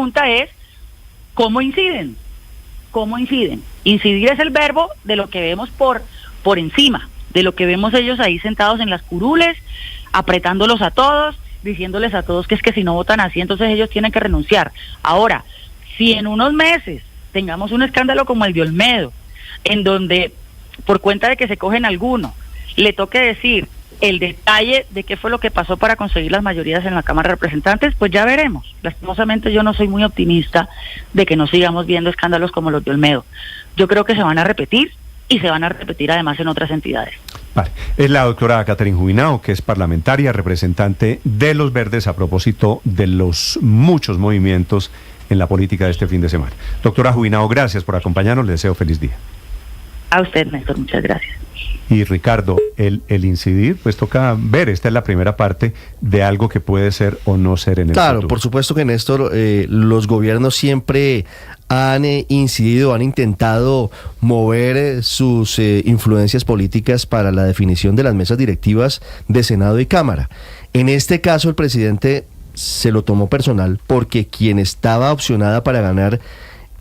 pregunta es, ¿cómo inciden? ¿Cómo inciden? Incidir es el verbo de lo que vemos por encima, de lo que vemos ellos ahí sentados en las curules, apretándolos a todos, diciéndoles a todos que es que si no votan así, entonces ellos tienen que renunciar. Ahora, si en unos meses tengamos un escándalo como el de Olmedo, en donde por cuenta de que se cogen alguno, le toque decir el detalle de qué fue lo que pasó para conseguir las mayorías en la Cámara de Representantes, pues ya veremos. Lastimosamente yo no soy muy optimista de que no sigamos viendo escándalos como los de Olmedo. Yo creo que se van a repetir y se van a repetir además en otras entidades. Vale. Es la doctora Catherine Jubinao, que es parlamentaria, representante de los Verdes a propósito de los muchos movimientos en la política de este fin de semana. Doctora Jubinao, gracias por acompañarnos, le deseo feliz día. A usted, Néstor, muchas gracias. Y Ricardo, el incidir, pues toca ver, esta es la primera parte de algo que puede ser o no ser en el futuro. Claro, por supuesto que Néstor, los gobiernos siempre han incidido, han intentado mover sus influencias políticas para la definición de las mesas directivas de Senado y Cámara. En este caso, el presidente se lo tomó personal porque quien estaba opcionada para ganar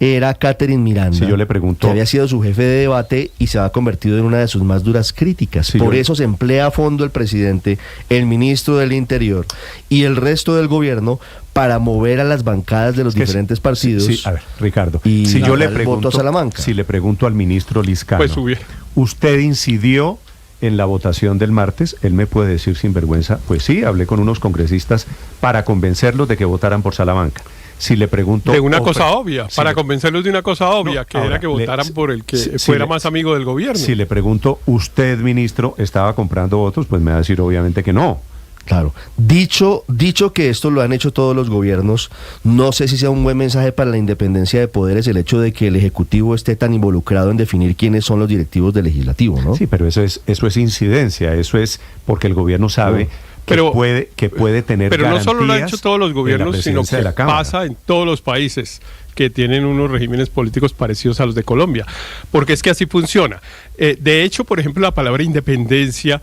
era Catherine Miranda, si yo le pregunto, que había sido su jefe de debate y se ha convertido en una de sus más duras críticas. Si Por eso se emplea a fondo el presidente, el ministro del Interior y el resto del gobierno para mover a las bancadas de los diferentes partidos. Sí, a ver, Ricardo, y si yo le voto a Salamanca. Si le pregunto al ministro Liscano, pues ¿usted incidió en la votación del martes? Él me puede decir sin vergüenza, pues sí, hablé con unos congresistas para convencerlos de que votaran por Salamanca. Si le pregunto... De una cosa obvia, para convencerlos de una cosa obvia, que ahora, era que votaran por el que fuera más amigo del gobierno. Si le pregunto, ¿usted, ministro, estaba comprando votos? Pues me va a decir obviamente que no. Claro. Dicho que esto lo han hecho todos los gobiernos, no sé si sea un buen mensaje para la independencia de poderes el hecho de que el Ejecutivo esté tan involucrado en definir quiénes son los directivos del Legislativo, ¿no? Sí, pero eso es incidencia, eso es porque el gobierno sabe... que puede tener pero garantías. No solo lo han hecho todos los gobiernos, sino que pasa en todos los países que tienen unos regímenes políticos parecidos a los de Colombia, porque es que así funciona. De hecho, por ejemplo, la palabra independencia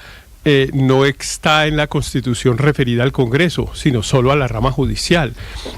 no está en la Constitución referida al Congreso, sino solo a la rama judicial.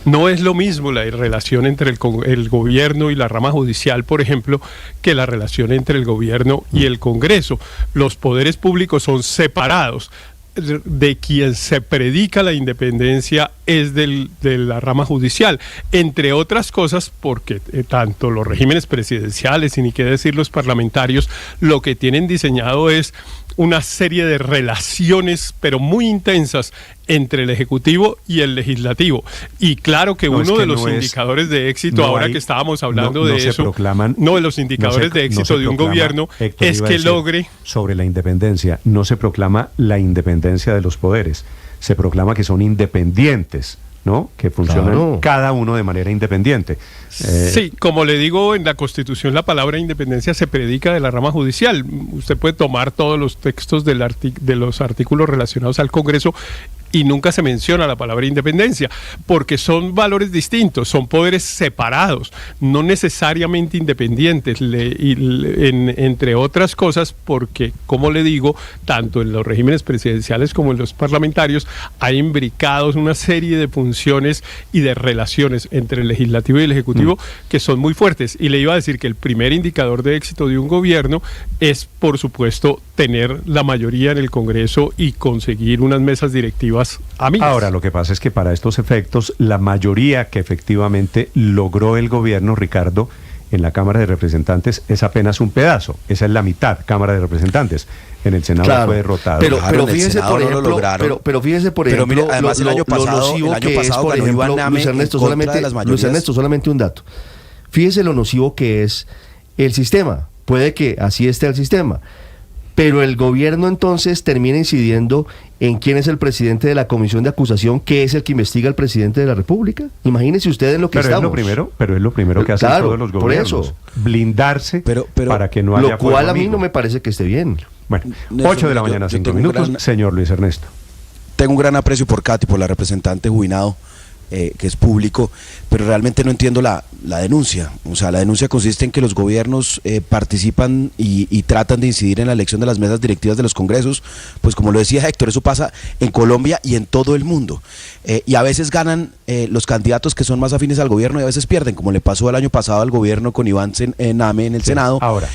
No es lo mismo la relación entre el gobierno y la rama judicial, por ejemplo, que la relación entre el gobierno y el Congreso. Los poderes públicos son separados. De quien se predica la independencia es de la rama judicial, entre otras cosas porque tanto los regímenes presidenciales y ni qué decir los parlamentarios lo que tienen diseñado es una serie de relaciones pero muy intensas entre el Ejecutivo y el Legislativo. Y claro que uno de los indicadores de éxito, ahora que estábamos hablando de eso, no de los indicadores de éxito de un gobierno, es que logre... Sobre la independencia, no se proclama la independencia de los poderes, se proclama que son independientes, ¿no? Que funcionan cada uno de manera independiente. Sí, como le digo, en la Constitución la palabra independencia se predica de la rama judicial. Usted puede tomar todos los textos de los artículos relacionados al Congreso y nunca se menciona la palabra independencia, porque son valores distintos, son poderes separados, no necesariamente independientes, entre otras cosas, porque, como le digo, tanto en los regímenes presidenciales como en los parlamentarios hay imbricados una serie de funciones y de relaciones entre el legislativo y el ejecutivo que son muy fuertes. Y le iba a decir que el primer indicador de éxito de un gobierno es, por supuesto, tener la mayoría en el Congreso y conseguir unas mesas directivas amigas. Ahora, lo que pasa es que para estos efectos, la mayoría que efectivamente logró el gobierno, Ricardo, en la Cámara de Representantes es apenas un pedazo. Esa es la mitad, Cámara de Representantes. En el Senado fue derrotado. Pero fíjese, por ejemplo, pero fíjese, por ejemplo, mira, además, el año pasado por ejemplo, Luis Ernesto, solamente un dato. Fíjese lo nocivo que es el sistema. Puede que así esté el sistema, pero el gobierno entonces termina incidiendo en quién es el presidente de la comisión de acusación, que es el que investiga al presidente de la República. Imagínense ustedes en lo que estamos. Pero es lo primero que hacen todos los gobiernos. Por eso. Blindarse para que no haya lo cual a mí no me parece que esté bien. Bueno, 8 de la mañana, 5 minutos. Señor Luis Ernesto. Tengo un gran aprecio por Katy, por la representante Jubinao, que es público, pero realmente no entiendo la denuncia. O sea, la denuncia consiste en que los gobiernos participan y tratan de incidir en la elección de las mesas directivas de los congresos. Pues como lo decía Héctor, eso pasa en Colombia y en todo el mundo. Y a veces ganan los candidatos que son más afines al gobierno y a veces pierden, como le pasó el año pasado al gobierno con Iván Name en el Senado. Ahora.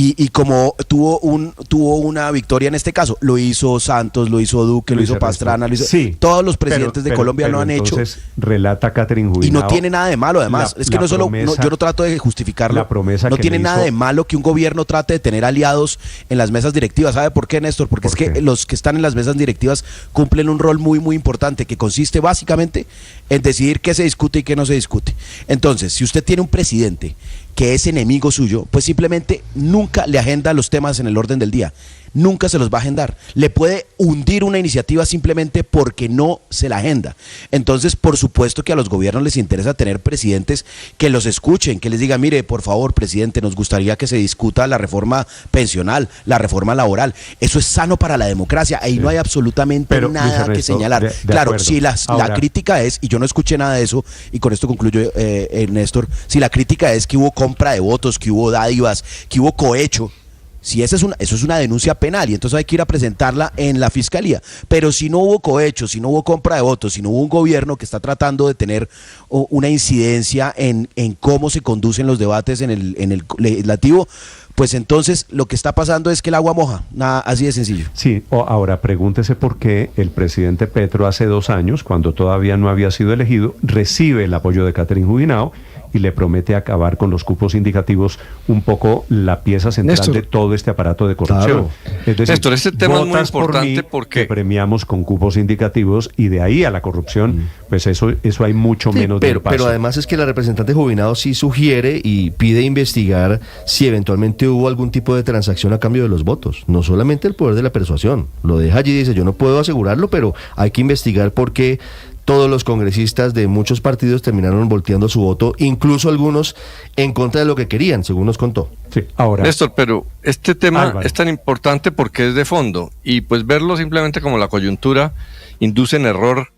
Y como tuvo una victoria en este caso, lo hizo Santos, lo hizo Duque, lo hizo Pastrana, lo hizo, todos los presidentes de Colombia lo han hecho. Entonces relata Catherine Juvinao. Y no tiene nada de malo, además. Es que no solo, yo no trato de justificarlo. No tiene nada de malo que un gobierno trate de tener aliados en las mesas directivas. ¿Sabe por qué, Néstor? Porque es que los que están en las mesas directivas cumplen un rol muy, muy importante, que consiste básicamente en decidir qué se discute y qué no se discute. Entonces, si usted tiene un presidente que es enemigo suyo, pues simplemente nunca le agenda los temas en el orden del día, nunca se los va a agendar, le puede hundir una iniciativa simplemente porque no se la agenda. Entonces, por supuesto que a los gobiernos les interesa tener presidentes que los escuchen, que les digan, mire, por favor, presidente, nos gustaría que se discuta la reforma pensional, la reforma laboral. Eso es sano para la democracia, ahí no hay absolutamente nada que señalar. Claro, si la crítica es, y yo no escuché nada de eso, y con esto concluyo, Néstor, si la crítica es que hubo compra de votos, que hubo dádivas, que hubo cohecho, si eso es una denuncia penal y entonces hay que ir a presentarla en la fiscalía. Pero si no hubo cohecho, si no hubo compra de votos, si no hubo un gobierno que está tratando de tener una incidencia en cómo se conducen los debates en el legislativo, pues entonces lo que está pasando es que el agua moja, nada, así de sencillo. Sí, ahora pregúntese por qué el presidente Petro hace 2 años, cuando todavía no había sido elegido, recibe el apoyo de Catherine Juvinao y le promete acabar con los cupos indicativos, un poco la pieza central, Néstor, de todo este aparato de corrupción. Claro. Es decir, Néstor, este tema es muy importante porque premiamos con cupos indicativos y de ahí a la corrupción, pues eso hay mucho menos de paso. Pero además es que la representante Juvinao sí sugiere y pide investigar si eventualmente hubo algún tipo de transacción a cambio de los votos, no solamente el poder de la persuasión. Lo deja allí y dice, yo no puedo asegurarlo, pero hay que investigar por qué todos los congresistas de muchos partidos terminaron volteando su voto, incluso algunos en contra de lo que querían, según nos contó. Sí, ahora. Néstor, pero este tema es tan importante porque es de fondo, y pues verlo simplemente como la coyuntura induce en error,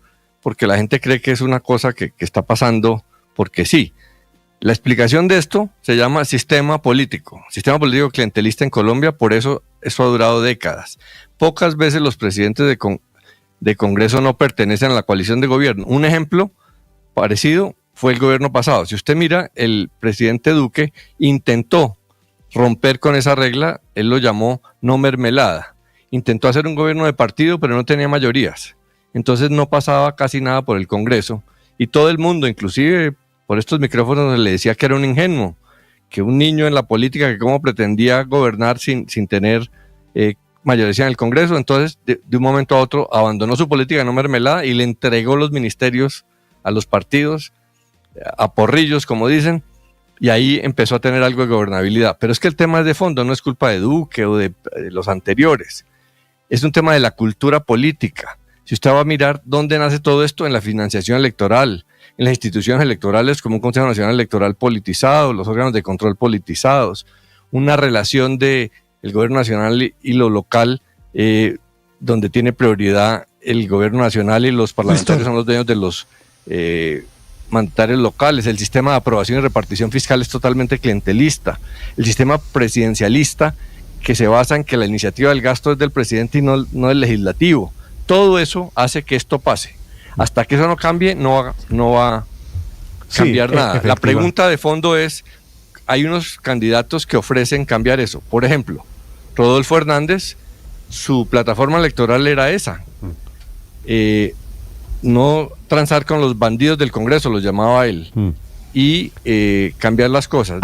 porque la gente cree que es una cosa que está pasando porque sí. La explicación de esto se llama sistema político clientelista en Colombia, por eso ha durado décadas. Pocas veces los presidentes de Congreso no pertenecen a la coalición de gobierno. Un ejemplo parecido fue el gobierno pasado. Si usted mira, el presidente Duque intentó romper con esa regla, él lo llamó no mermelada. Intentó hacer un gobierno de partido, pero no tenía mayorías. Entonces no pasaba casi nada por el Congreso. Y todo el mundo, inclusive por estos micrófonos, le decía que era un ingenuo, que un niño en la política, que cómo pretendía gobernar sin tener mayoría en el Congreso. Entonces, de un momento a otro, abandonó su política no mermelada y le entregó los ministerios a los partidos, a porrillos, como dicen, y ahí empezó a tener algo de gobernabilidad. Pero es que el tema es de fondo, no es culpa de Duque o de los anteriores. Es un tema de la cultura política. Si usted va a mirar dónde nace todo esto, en la financiación electoral, en las instituciones electorales como un Consejo Nacional Electoral politizado, los órganos de control politizados, una relación de el gobierno nacional y lo local, donde tiene prioridad el gobierno nacional y los parlamentarios son los dueños de los mandatarios locales. El sistema de aprobación y repartición fiscal es totalmente clientelista. El sistema presidencialista, que se basa en que la iniciativa del gasto es del presidente y no del legislativo. Todo eso hace que esto pase. Hasta que eso no cambie, no va a cambiar nada. La pregunta de fondo es, hay unos candidatos que ofrecen cambiar eso. Por ejemplo, Rodolfo Hernández, su plataforma electoral era esa. No transar con los bandidos del Congreso, los llamaba él, y cambiar las cosas.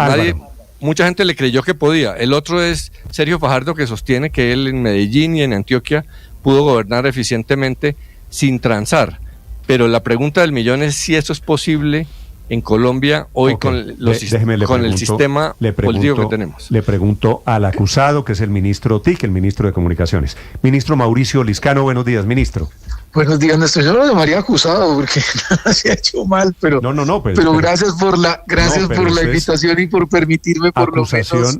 Mucha gente le creyó que podía. El otro es Sergio Fajardo, que sostiene que él en Medellín y en Antioquia pudo gobernar eficientemente sin transar. Pero la pregunta del millón es si eso es posible en Colombia hoy con el sistema político que tenemos. Le pregunto al acusado, que es el ministro TIC, el ministro de Comunicaciones. Ministro Mauricio Liscano, buenos días, ministro. Buenos días, Néstor. Yo no lo llamaría acusado porque nada se ha hecho mal, pero pero gracias por la invitación y por permitirme por lo menos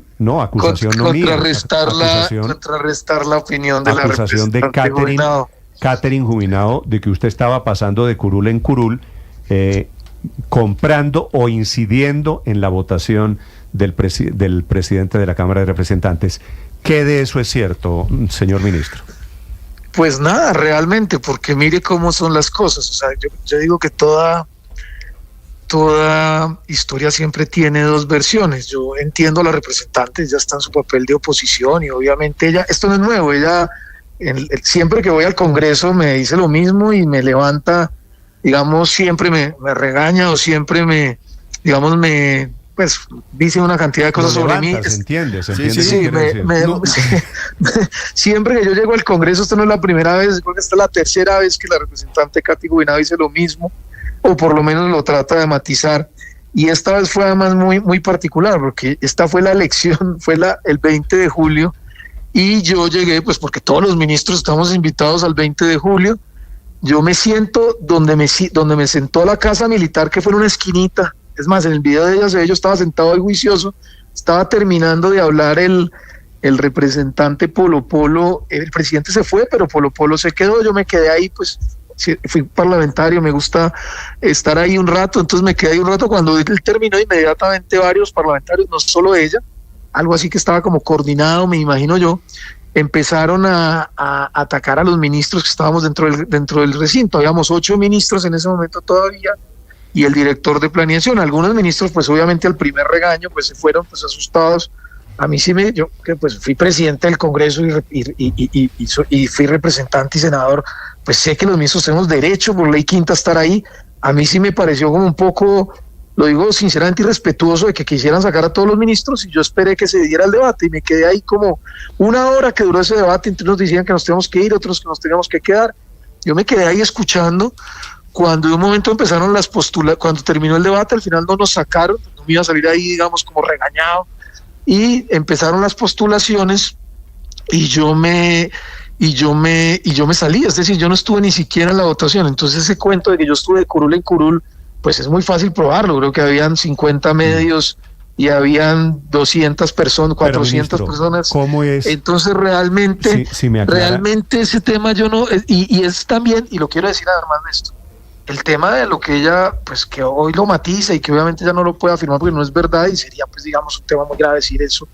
contrarrestar la opinión de la representante de Catherine Juvinao, de que usted estaba pasando de curul en curul. comprando o incidiendo en la votación del presidente de la Cámara de Representantes. ¿Qué de eso es cierto, señor ministro? Pues nada, realmente, porque mire cómo son las cosas. O sea, yo digo que toda historia siempre tiene dos versiones. Yo entiendo a la representante, ella está en su papel de oposición y obviamente ella, esto no es nuevo, ella siempre que voy al Congreso me dice lo mismo y me levanta, digamos, siempre me regaña o siempre pues dice una cantidad de cosas sobre mí. Se entiende. Sí, siempre que yo llego al Congreso, esto no es la primera vez, creo que esta es la tercera vez que la representante Katy Gubinao dice lo mismo, o por lo menos lo trata de matizar, y esta vez fue además muy, muy particular, porque esta fue la elección, el 20 de julio, y yo llegué, pues porque todos los ministros estamos invitados al 20 de julio, yo me siento donde me sentó la casa militar, que fue en una esquinita. Es más, en el video de ella se ve, yo estaba sentado ahí juicioso, estaba terminando de hablar el representante Polo Polo, el presidente se fue, pero Polo Polo se quedó, yo me quedé ahí, pues fui parlamentario, me gusta estar ahí un rato, entonces me quedé ahí un rato. Cuando él terminó, inmediatamente varios parlamentarios, no solo ella, algo así que estaba como coordinado, me imagino yo, empezaron a atacar a los ministros que estábamos dentro del recinto. Habíamos 8 ministros en ese momento todavía, y el director de planeación. Algunos ministros, pues obviamente al primer regaño, pues se fueron pues asustados. A mí sí yo que pues fui presidente del Congreso y fui representante y senador, pues sé que los ministros tenemos derecho por ley quinta a estar ahí. A mí sí me pareció como un poco, lo digo sinceramente, irrespetuoso de que quisieran sacar a todos los ministros, y yo esperé que se diera el debate y me quedé ahí como una hora que duró ese debate. Entre unos decían que nos teníamos que ir, otros que nos teníamos que quedar. Yo me quedé ahí escuchando. Cuando de un momento empezaron cuando terminó el debate, al final no nos sacaron, no me iba a salir ahí, digamos, como regañado, y empezaron las postulaciones y yo me salí, es decir, yo no estuve ni siquiera en la votación. Entonces ese cuento de que yo estuve de curul en curul, pues es muy fácil probarlo. Creo que habían 50 medios y habían 200 personas, 400 personas. ¿Cómo es? Entonces realmente, realmente ese tema yo no, y es también, y lo quiero decir además de esto, el tema de lo que ella, pues que hoy lo matiza y que obviamente ya no lo puede afirmar porque no es verdad, y sería pues digamos un tema muy grave decir eso,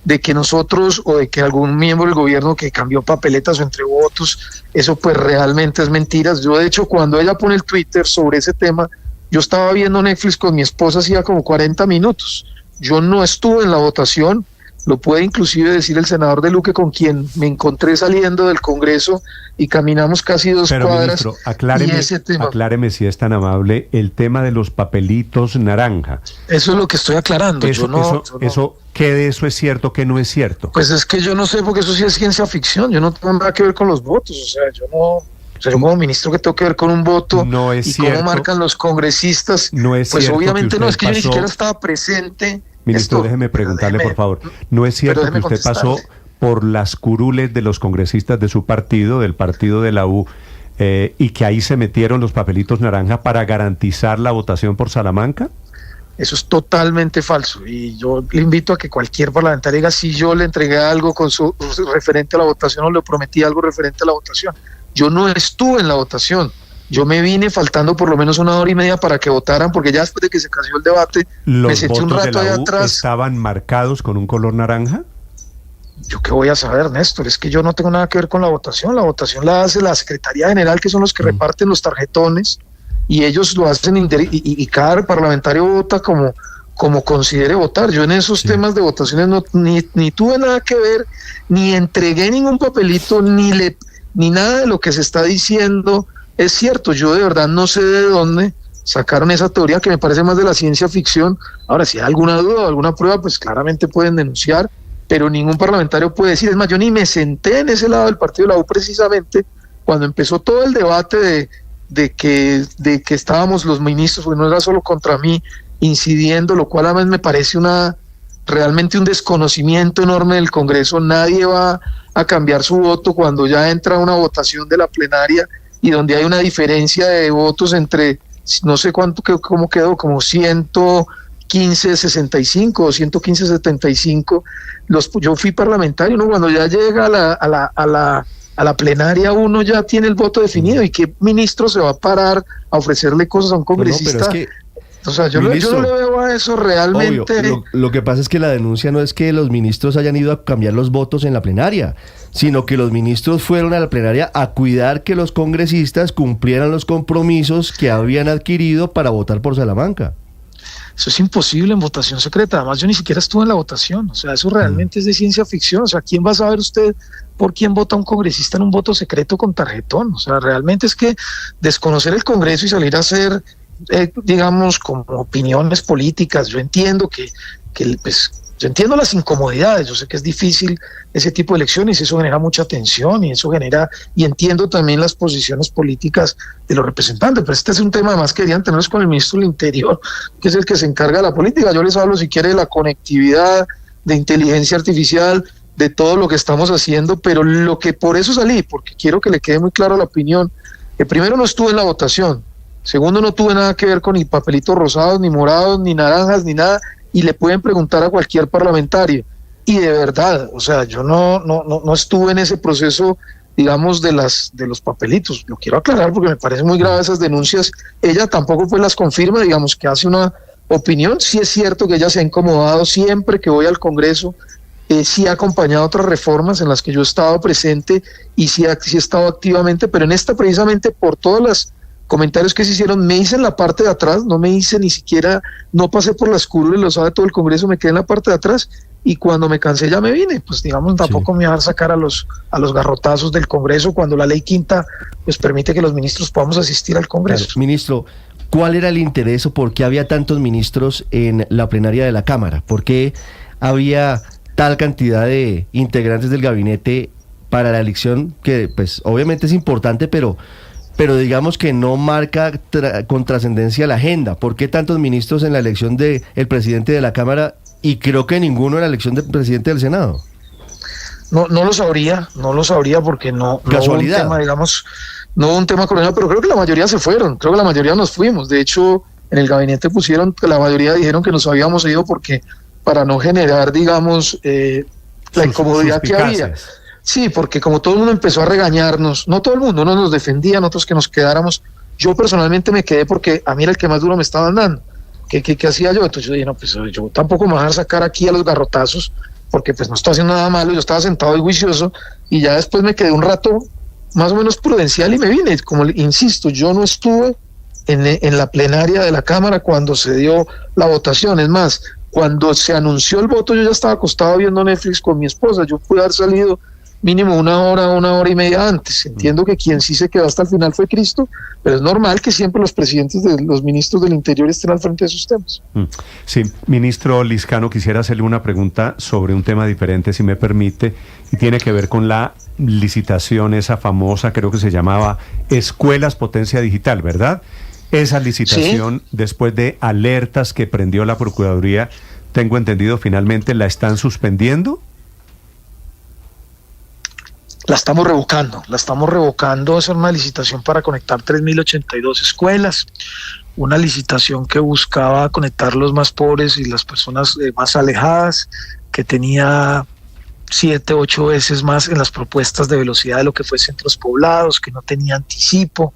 de que nosotros o de que algún miembro del gobierno que cambió papeletas o entre votos, eso pues realmente es mentiras. Yo de hecho cuando ella pone el Twitter sobre ese tema, yo estaba viendo Netflix con mi esposa hacía como 40 minutos, yo no estuve en la votación. Lo puede inclusive decir el senador de Luque, con quien me encontré saliendo del Congreso y caminamos casi 2 cuadras. Ministro, acláreme si es tan amable, el tema de los papelitos naranja. Eso es lo que estoy aclarando. ¿Qué de eso es cierto, qué no es cierto? Pues es que yo no sé, porque eso sí es ciencia ficción. Yo no tengo nada que ver con los votos. O sea, yo como ministro que tengo que ver con un voto no es y cierto, cómo marcan los congresistas. No es pues obviamente no, es que yo ni siquiera estaba presente. Ministro, déjeme preguntarle, por favor. ¿No es cierto que usted pasó por las curules de los congresistas de su partido, del partido de la U, y que ahí se metieron los papelitos naranja para garantizar la votación por Salamanca? Eso es totalmente falso, y yo le invito a que cualquier parlamentario diga si yo le entregué algo con su referente a la votación o le prometí algo referente a la votación. Yo no estuve en la votación. Yo me vine faltando por lo menos 1 hora y media para que votaran, porque ya después de que se cayó el debate, me senté un rato allá atrás. ¿Estaban marcados con un color naranja? Yo qué voy a saber, Néstor, es que yo no tengo nada que ver con la votación la hace la Secretaría General, que son los que reparten los tarjetones, y ellos lo hacen, y cada parlamentario vota como considere votar. Yo en esos temas de votaciones ni tuve nada que ver, ni entregué ningún papelito, ni nada de lo que se está diciendo es cierto. Yo de verdad no sé de dónde sacaron esa teoría que me parece más de la ciencia ficción. Ahora, si hay alguna duda o alguna prueba, pues claramente pueden denunciar, pero ningún parlamentario puede decir. Es más, yo ni me senté en ese lado del partido de la U precisamente cuando empezó todo el debate de que estábamos los ministros, porque no era solo contra mí, incidiendo, lo cual además me parece realmente un desconocimiento enorme del Congreso. Nadie va a cambiar su voto cuando ya entra una votación de la plenaria y donde hay una diferencia de votos entre, no sé cómo quedó, como 115-65 o 115-75. Yo fui parlamentario, ¿no? Cuando ya llega a la plenaria, uno ya tiene el voto definido. ¿Y qué ministro se va a parar a ofrecerle cosas a un congresista? No, pero es que O sea, yo no le veo a eso realmente. Obvio, lo que pasa es que la denuncia no es que los ministros hayan ido a cambiar los votos en la plenaria, sino que los ministros fueron a la plenaria a cuidar que los congresistas cumplieran los compromisos que habían adquirido para votar por Salamanca. Eso es imposible en votación secreta. Además, yo ni siquiera estuve en la votación. O sea, eso realmente es de ciencia ficción. O sea, ¿quién va a saber usted por quién vota un congresista en un voto secreto con tarjetón? O sea, realmente es que desconocer el Congreso y salir a hacer, digamos, como opiniones políticas. Yo entiendo yo entiendo las incomodidades, yo sé que es difícil ese tipo de elecciones, eso genera mucha tensión y entiendo también las posiciones políticas de los representantes, pero este es un tema además que querían tenerlos con el ministro del Interior, que es el que se encarga de la política. Yo les hablo si quiere de la conectividad, de inteligencia artificial, de todo lo que estamos haciendo, pero lo que por eso salí, porque quiero que le quede muy claro la opinión, que primero no estuve en la votación, segundo no tuve nada que ver con ni papelitos rosados, ni morados, ni naranjas, ni nada, y le pueden preguntar a cualquier parlamentario. Y de verdad, o sea, yo no estuve en ese proceso, digamos, de los papelitos. Lo quiero aclarar porque me parece muy grave esas denuncias. Ella tampoco pues las confirma, digamos, que hace una opinión. Sí es cierto que ella se ha incomodado siempre que voy al Congreso, sí ha acompañado otras reformas en las que yo he estado presente y sí he estado activamente, pero en esta precisamente por todas las comentarios que se hicieron, me hice en la parte de atrás, no me hice ni siquiera, no pasé por las curules, lo sabe todo el Congreso, me quedé en la parte de atrás y cuando me cansé ya me vine, pues digamos tampoco me iba a sacar a los garrotazos del Congreso cuando la ley quinta pues permite que los ministros podamos asistir al Congreso. Claro. Ministro, ¿cuál era el interés o por qué había tantos ministros en la plenaria de la Cámara? ¿Por qué había tal cantidad de integrantes del gabinete para la elección que pues obviamente es importante, pero digamos que no marca con trascendencia la agenda? ¿Por qué tantos ministros en la elección del presidente de la Cámara y creo que ninguno en la elección del presidente del Senado? No lo sabría porque no hubo un tema, digamos, no hubo un tema coronel, pero creo que la mayoría se fueron, creo que la mayoría nos fuimos. De hecho, en el gabinete pusieron que la mayoría dijeron que nos habíamos ido porque para no generar, digamos, la incomodidad que había. Sí, porque como todo el mundo empezó a regañarnos, no todo el mundo, no nos defendía, nosotros que nos quedáramos, yo personalmente me quedé porque a mí era el que más duro me estaban dando. ¿Qué hacía yo? Entonces yo dije, no, pues yo tampoco me voy a sacar aquí a los garrotazos, porque pues no estoy haciendo nada malo, yo estaba sentado y juicioso, y ya después me quedé un rato más o menos prudencial y me vine. Como insisto, yo no estuve en la plenaria de la Cámara cuando se dio la votación, es más, cuando se anunció el voto yo ya estaba acostado viendo Netflix con mi esposa, yo pude haber salido mínimo una hora y media antes. Entiendo que quien sí se quedó hasta el final fue Cristo, pero es normal que siempre los presidentes de los ministros del Interior estén al frente de esos temas. Sí, ministro Lizcano, quisiera hacerle una pregunta sobre un tema diferente, si me permite, y tiene que ver con la licitación, esa famosa, creo que se llamaba Escuelas Potencia Digital, ¿verdad? Esa licitación, ¿sí? Después de alertas que prendió la Procuraduría, tengo entendido, finalmente la están suspendiendo. La estamos revocando, es una licitación para conectar 3.082 escuelas, una licitación que buscaba conectar los más pobres y las personas más alejadas, que tenía 7, 8 veces más en las propuestas de velocidad de lo que fue centros poblados, que no tenía anticipo,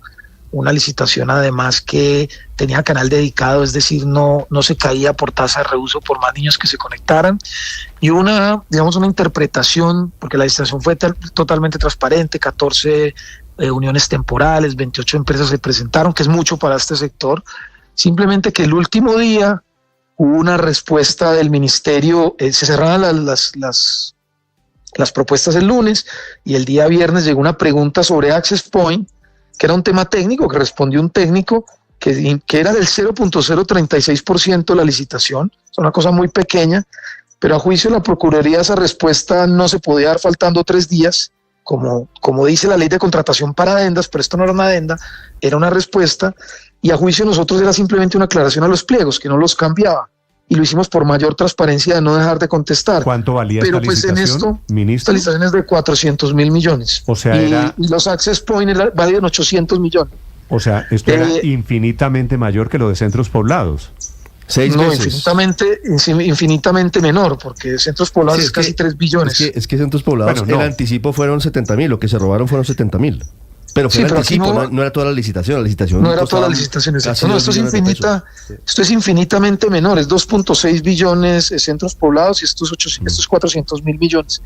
una licitación además que tenía canal dedicado, es decir, no se caía por tasa de reuso por más niños que se conectaran, y una interpretación, porque la licitación fue totalmente transparente, 14 uniones temporales, 28 empresas se presentaron, que es mucho para este sector, simplemente que el último día hubo una respuesta del ministerio, se cerraron las propuestas el lunes, y el día viernes llegó una pregunta sobre Access Point, que era un tema técnico, que respondió un técnico que era del 0.036% de la licitación, es una cosa muy pequeña, pero a juicio de la Procuraduría esa respuesta no se podía dar faltando 3 días, como dice la ley de contratación para adendas, pero esto no era una adenda, era una respuesta, y a juicio de nosotros era simplemente una aclaración a los pliegos, que no los cambiaba, y lo hicimos por mayor transparencia de no dejar de contestar. ¿Cuánto valía pero esta pues licitación, ministro? Esta licitación es de 400.000 millones. O sea, y los Access Point valían 800 millones. O sea, esto era infinitamente mayor que lo de centros poblados. 6 veces. Infinitamente menor, porque centros poblados es casi 3 billones. Es que centros poblados, el anticipo fueron 70.000, lo que se robaron fueron 70.000. Pero fue no era toda la licitación, no era toda la licitación, exacto. No, esto es infinitamente menor, es 2.6 billones de centros poblados y estos 400.000 millones.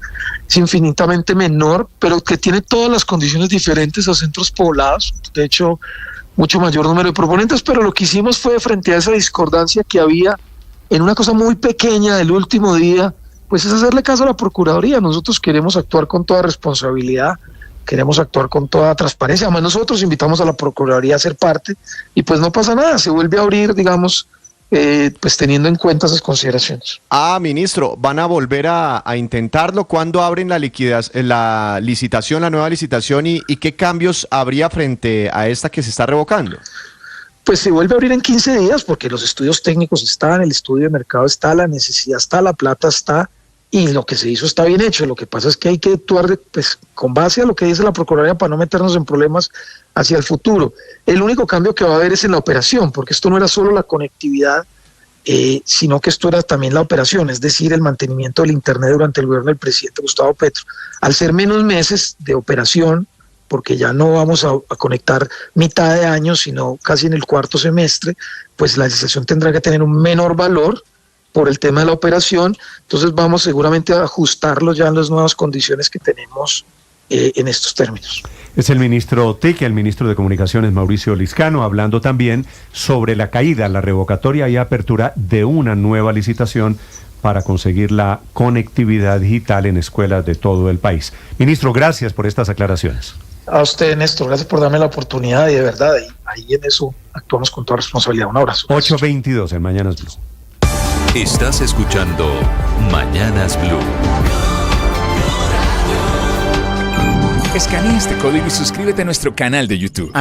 Es infinitamente menor, pero que tiene todas las condiciones diferentes a centros poblados, de hecho, mucho mayor número de proponentes, pero lo que hicimos fue, frente a esa discordancia que había en una cosa muy pequeña del último día, pues es hacerle caso a la Procuraduría. Nosotros queremos actuar con toda responsabilidad, queremos actuar con toda transparencia. Además, nosotros invitamos a la Procuraduría a ser parte y pues no pasa nada, se vuelve a abrir, digamos, pues teniendo en cuenta esas consideraciones. Ministro, ¿van a volver a intentarlo? ¿Cuándo abren la licitación, la nueva licitación y qué cambios habría frente a esta que se está revocando? Pues se vuelve a abrir en 15 días porque los estudios técnicos están, el estudio de mercado está, la necesidad está, la plata está y lo que se hizo está bien hecho. Lo que pasa es que hay que actuar pues, con base a lo que dice la Procuraduría para no meternos en problemas hacia el futuro. El único cambio que va a haber es en la operación, porque esto no era solo la conectividad, sino que esto era también la operación, es decir, el mantenimiento del Internet durante el gobierno del presidente Gustavo Petro. Al ser menos meses de operación, porque ya no vamos a conectar mitad de año, sino casi en el cuarto semestre, pues la licitación tendrá que tener un menor valor por el tema de la operación, entonces vamos seguramente a ajustarlo ya en las nuevas condiciones que tenemos en estos términos. Es el ministro TIC, el ministro de Comunicaciones, Mauricio Liscano, hablando también sobre la caída, la revocatoria y apertura de una nueva licitación para conseguir la conectividad digital en escuelas de todo el país. Ministro, gracias por estas aclaraciones. A usted, Néstor, gracias por darme la oportunidad y de verdad, ahí en eso actuamos con toda responsabilidad. Un abrazo. 8:22 en Mañanas Blue. Estás escuchando Mañanas Blue. Escanea este código y suscríbete a nuestro canal de YouTube,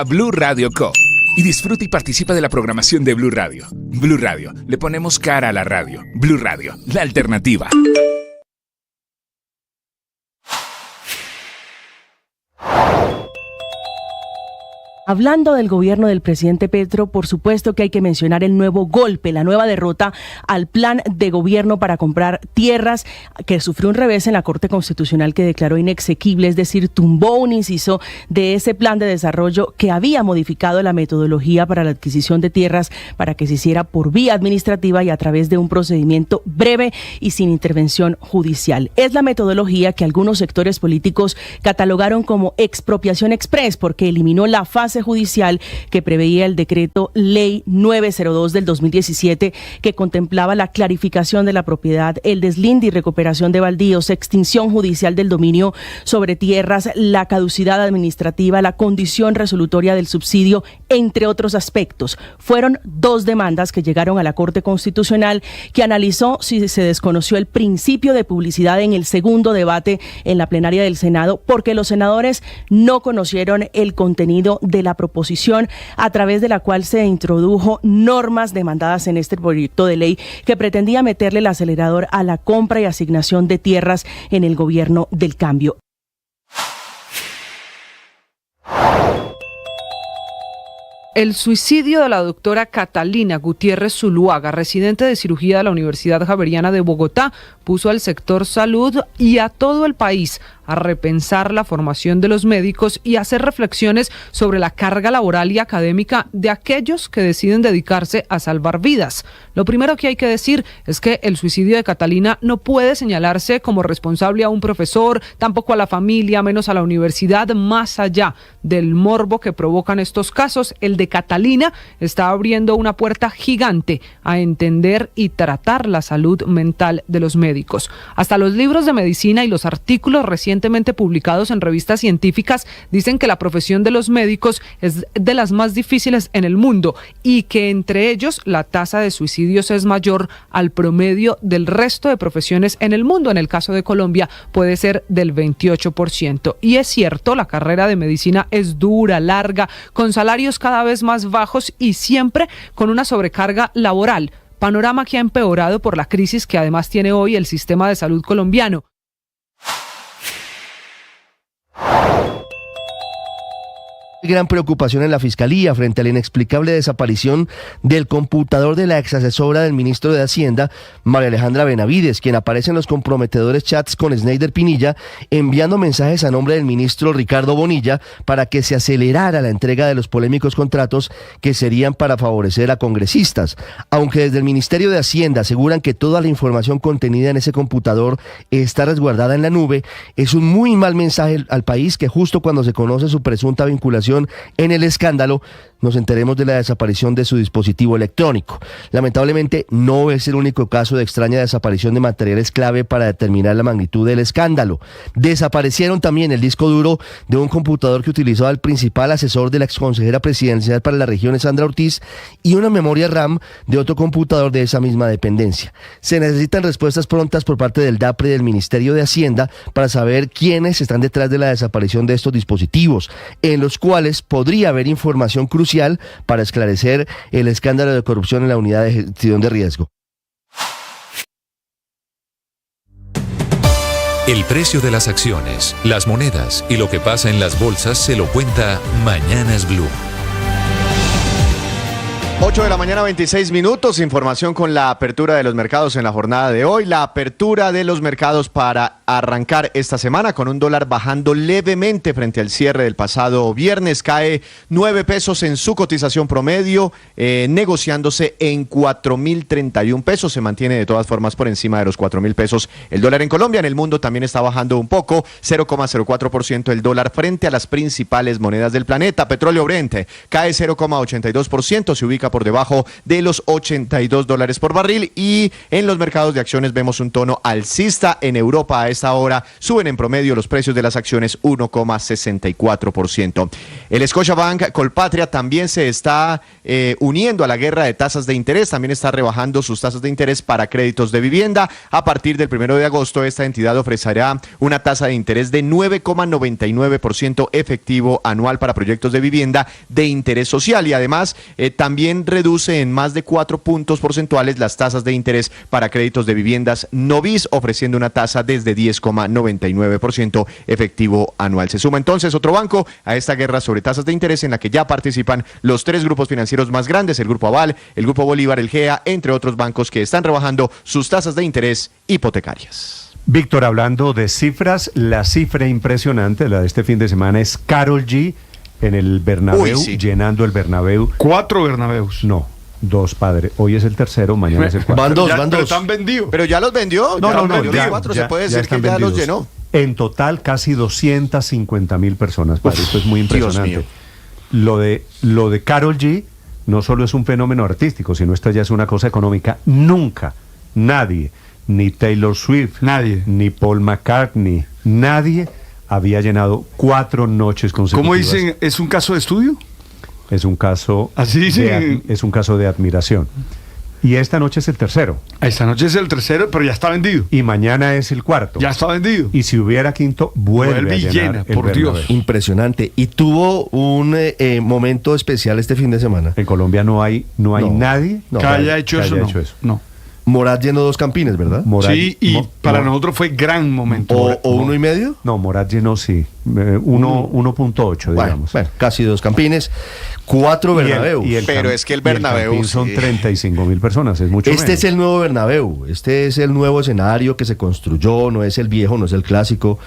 @Blue Radio Co. Y disfruta y participa de la programación de Blue Radio. Blue Radio, le ponemos cara a la radio. Blue Radio, la alternativa. Hablando del gobierno del presidente Petro, por supuesto que hay que mencionar el nuevo golpe, la nueva derrota al plan de gobierno para comprar tierras que sufrió un revés en la Corte Constitucional que declaró inexequible, es decir, tumbó un inciso de ese plan de desarrollo que había modificado la metodología para la adquisición de tierras para que se hiciera por vía administrativa y a través de un procedimiento breve y sin intervención judicial. Es la metodología que algunos sectores políticos catalogaron como expropiación express porque eliminó la fase judicial que preveía el decreto Ley 902 del 2017 que contemplaba la clarificación de la propiedad, el deslinde y recuperación de baldíos, extinción judicial del dominio sobre tierras, la caducidad administrativa, la condición resolutoria del subsidio, entre otros aspectos. Fueron 2 demandas que llegaron a la Corte Constitucional que analizó si se desconoció el principio de publicidad en el segundo debate en la plenaria del Senado porque los senadores no conocieron el contenido de la proposición a través de la cual se introdujo normas demandadas en este proyecto de ley que pretendía meterle el acelerador a la compra y asignación de tierras en el gobierno del cambio. El suicidio de la doctora Catalina Gutiérrez Zuluaga, residente de cirugía de la Universidad Javeriana de Bogotá, puso al sector salud y a todo el país a repensar la formación de los médicos y hacer reflexiones sobre la carga laboral y académica de aquellos que deciden dedicarse a salvar vidas. Lo primero que hay que decir es que el suicidio de Catalina no puede señalarse como responsable a un profesor, tampoco a la familia, menos a la universidad. Más allá del morbo que provocan estos casos, el de Catalina está abriendo una puerta gigante a entender y tratar la salud mental de los médicos. Hasta los libros de medicina y los artículos recientemente publicados en revistas científicas dicen que la profesión de los médicos es de las más difíciles en el mundo y que entre ellos la tasa de suicidios es mayor al promedio del resto de profesiones en el mundo. En el caso de Colombia puede ser del 28%. Y es cierto, la carrera de medicina es dura, larga, con salarios cada vez más bajos y siempre con una sobrecarga laboral. Panorama que ha empeorado por la crisis que además tiene hoy el sistema de salud colombiano. Gran preocupación en la Fiscalía frente a la inexplicable desaparición del computador de la exasesora del ministro de Hacienda, María Alejandra Benavides, quien aparece en los comprometedores chats con Sneider Pinilla, enviando mensajes a nombre del ministro Ricardo Bonilla para que se acelerara la entrega de los polémicos contratos que serían para favorecer a congresistas. Aunque desde el Ministerio de Hacienda aseguran que toda la información contenida en ese computador está resguardada en la nube, es un muy mal mensaje al país que justo cuando se conoce su presunta vinculación en el escándalo, nos enteremos de la desaparición de su dispositivo electrónico. Lamentablemente no es el único caso de extraña desaparición de materiales clave para determinar la magnitud del escándalo. Desaparecieron también el disco duro de un computador que utilizaba el principal asesor de la exconsejera presidencial para la región, Sandra Ortiz, y una memoria RAM de otro computador de esa misma dependencia. Se necesitan respuestas prontas por parte del DAPRE y del Ministerio de Hacienda para saber quiénes están detrás de la desaparición de estos dispositivos, en los cuales podría haber información crucial para esclarecer el escándalo de corrupción en la unidad de gestión de riesgo. El precio de las acciones, las monedas y lo que pasa en las bolsas se lo cuenta Mañanas Blue. 8 de la mañana, 26 minutos. Información con la apertura de los mercados en la jornada de hoy. La apertura de los mercados para arrancar esta semana con un dólar bajando levemente frente al cierre del pasado viernes. Cae 9 pesos en su cotización promedio, negociándose en 4.031 pesos. Se mantiene de todas formas por encima de los 4.000 pesos el dólar en Colombia. En el mundo también está bajando un poco, 0,04% el dólar frente a las principales monedas del planeta. Petróleo Brent cae 0,82%, se ubica por debajo de los $82 por barril, y en los mercados de acciones vemos un tono alcista. En Europa a esta hora suben en promedio los precios de las acciones 1,64%. El Scotiabank Colpatria también se está uniendo a la guerra de tasas de interés, también está rebajando sus tasas de interés para créditos de vivienda. A partir del 1 de agosto esta entidad ofrecerá una tasa de interés de 9,99% efectivo anual para proyectos de vivienda de interés social, y además también reduce en más de 4 puntos porcentuales las tasas de interés para créditos de viviendas no bis, ofreciendo una tasa desde 10,99% efectivo anual. Se suma entonces otro banco a esta guerra sobre tasas de interés en la que ya participan los 3 grupos financieros más grandes, el Grupo Aval, el Grupo Bolívar, el GEA, entre otros bancos que están rebajando sus tasas de interés hipotecarias. Víctor, hablando de cifras, la cifra impresionante, la de este fin de semana, es Karol G en el Bernabéu, llenando el Bernabéu. 4 Bernabeus. No, 2, padre. Hoy es el tercero, mañana es el cuarto. Van dos. Pero están vendidos. Pero ya los vendió. No, ya 4, se puede decir que ya los llenó. En total, casi 250,000 personas, padre. Esto es muy impresionante. Lo de Karol G no solo es un fenómeno artístico, sino esto ya es una cosa económica. Nunca, nadie, ni Taylor Swift, ni Paul McCartney, nadie había llenado 4 noches consecutivas. ¿Cómo dicen? ¿Es un caso de estudio? Es un caso, es un caso de admiración. Y esta noche es el tercero. Esta noche es el tercero, pero ya está vendido. Y mañana es el cuarto. Ya está vendido. Y si hubiera quinto, vuelve a llenar llena, el por Bernabéu. Dios. Impresionante. Y tuvo un momento especial este fin de semana. En Colombia no hay nadie que haya hecho eso. No. Morat llenó 2 campines, ¿verdad? Sí, y para nosotros fue gran momento. ¿O 1,5? No, Morat llenó 1.8, digamos. Bueno, casi 2 campines, 4 Bernabéus. Pero es que el Bernabéu son 35,000 personas, es mucho menos. Es el nuevo Bernabéu, este es el nuevo escenario que se construyó, no es el viejo, no es el clásico.